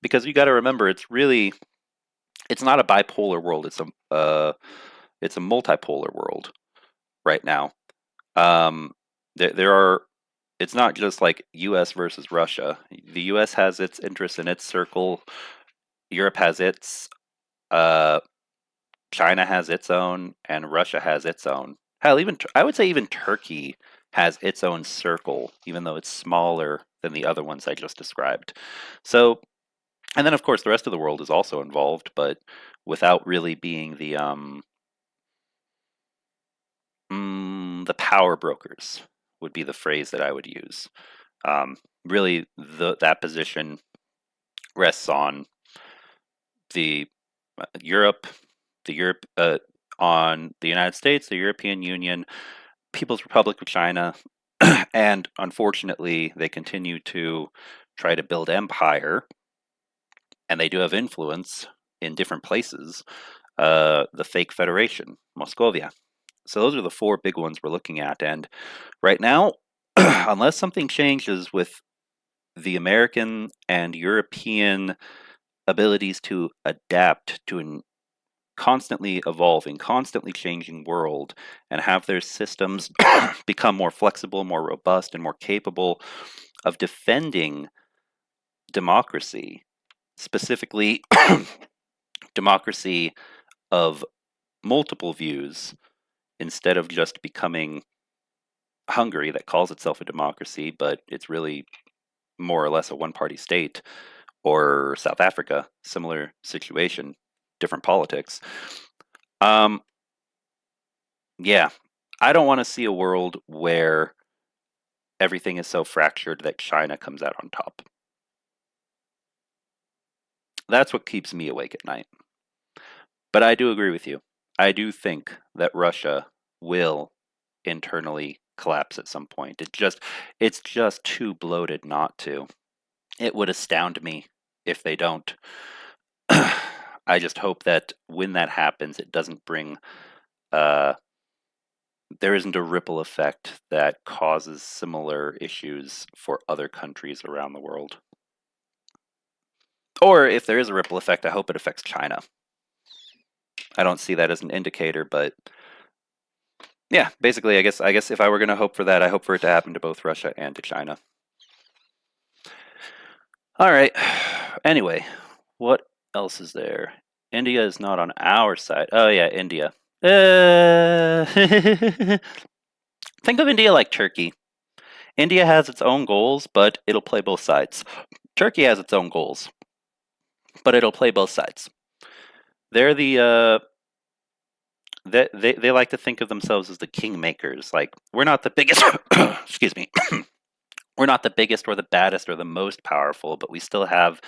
because you got to remember, it's not a bipolar world. It's a multipolar world right now. There are. It's not just like U.S. versus Russia. The U.S. has its interests in its circle. Europe has its. China has its own, and Russia has its own. Hell, even I would say even Turkey has its own circle, even though it's smaller than the other ones I just described. So, and then of course the rest of the world is also involved, but without really being the power brokers would be the phrase that I would use. Really, that position rests on the Europe, on the United States, the European Union, People's Republic of China, and unfortunately, they continue to try to build empire, and they do have influence in different places. The fake Federation, Moscovia. So those are the four big ones we're looking at, and right now, unless something changes with the American and European abilities to adapt to an constantly evolving, constantly changing world and have their systems become more flexible, more robust, and more capable of defending democracy, specifically democracy of multiple views, instead of just becoming Hungary that calls itself a democracy, but it's really more or less a one-party state, or South Africa, similar situation, different politics. Yeah, I don't want to see a world where everything is so fractured that China comes out on top. That's what keeps me awake at night. But I do agree with you. I do think that Russia will internally collapse at some point. It's just too bloated not to. It would astound me if they don't. I just hope that when that happens, it doesn't bring there isn't a ripple effect that causes similar issues for other countries around the world. Or if there is a ripple effect, I hope it affects China. I don't see that as an indicator, but yeah, basically, I guess if I were going to hope for that, I hope for it to happen to both Russia and to China. All right. Anyway, what else is there? India is not on our side. Oh yeah, India. Think of India like Turkey. India has its own goals, but it'll play both sides. Turkey has its own goals, but it'll play both sides. They're they like to think of themselves as the kingmakers. Like, we're not the biggest. Excuse me. We're not the biggest or the baddest or the most powerful, but we still have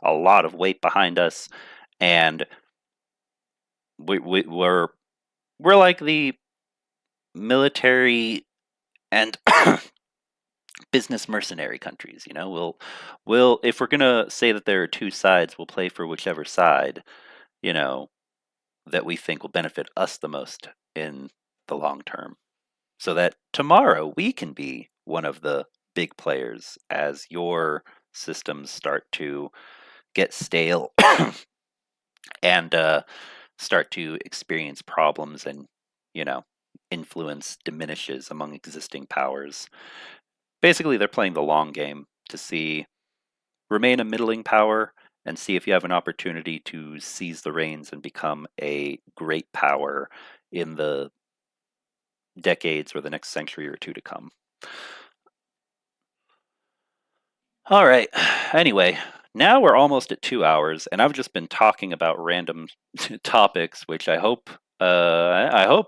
a lot of weight behind us, and we're like the military and business mercenary countries. You know, we'll if we're gonna say that there are two sides, we'll play for whichever side, you know, that we think will benefit us the most in the long term, so that tomorrow we can be one of the big players as your systems start to get stale and start to experience problems, and, you know, influence diminishes among existing powers. Basically, they're playing the long game to remain a middling power and see if you have an opportunity to seize the reins and become a great power in the decades or the next century or two to come. All right. Anyway, now we're almost at 2 hours, and I've just been talking about random topics, which I hope the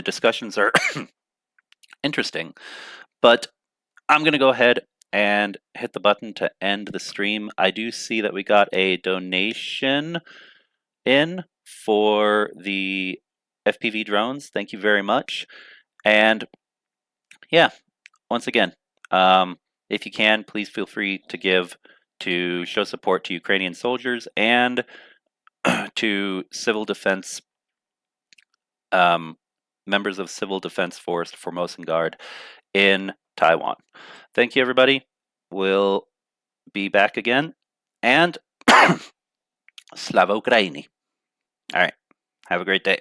discussions are interesting. But I'm going to go ahead and hit the button to end the stream. I do see that we got a donation in for the FPV drones. Thank you very much. And yeah, once again, If you can, please feel free to give to show support to Ukrainian soldiers and to civil defense members of Civil Defense Force, Formosan Guard in Taiwan. Thank you, everybody. We'll be back again. And Slava Ukraini. All right. Have a great day.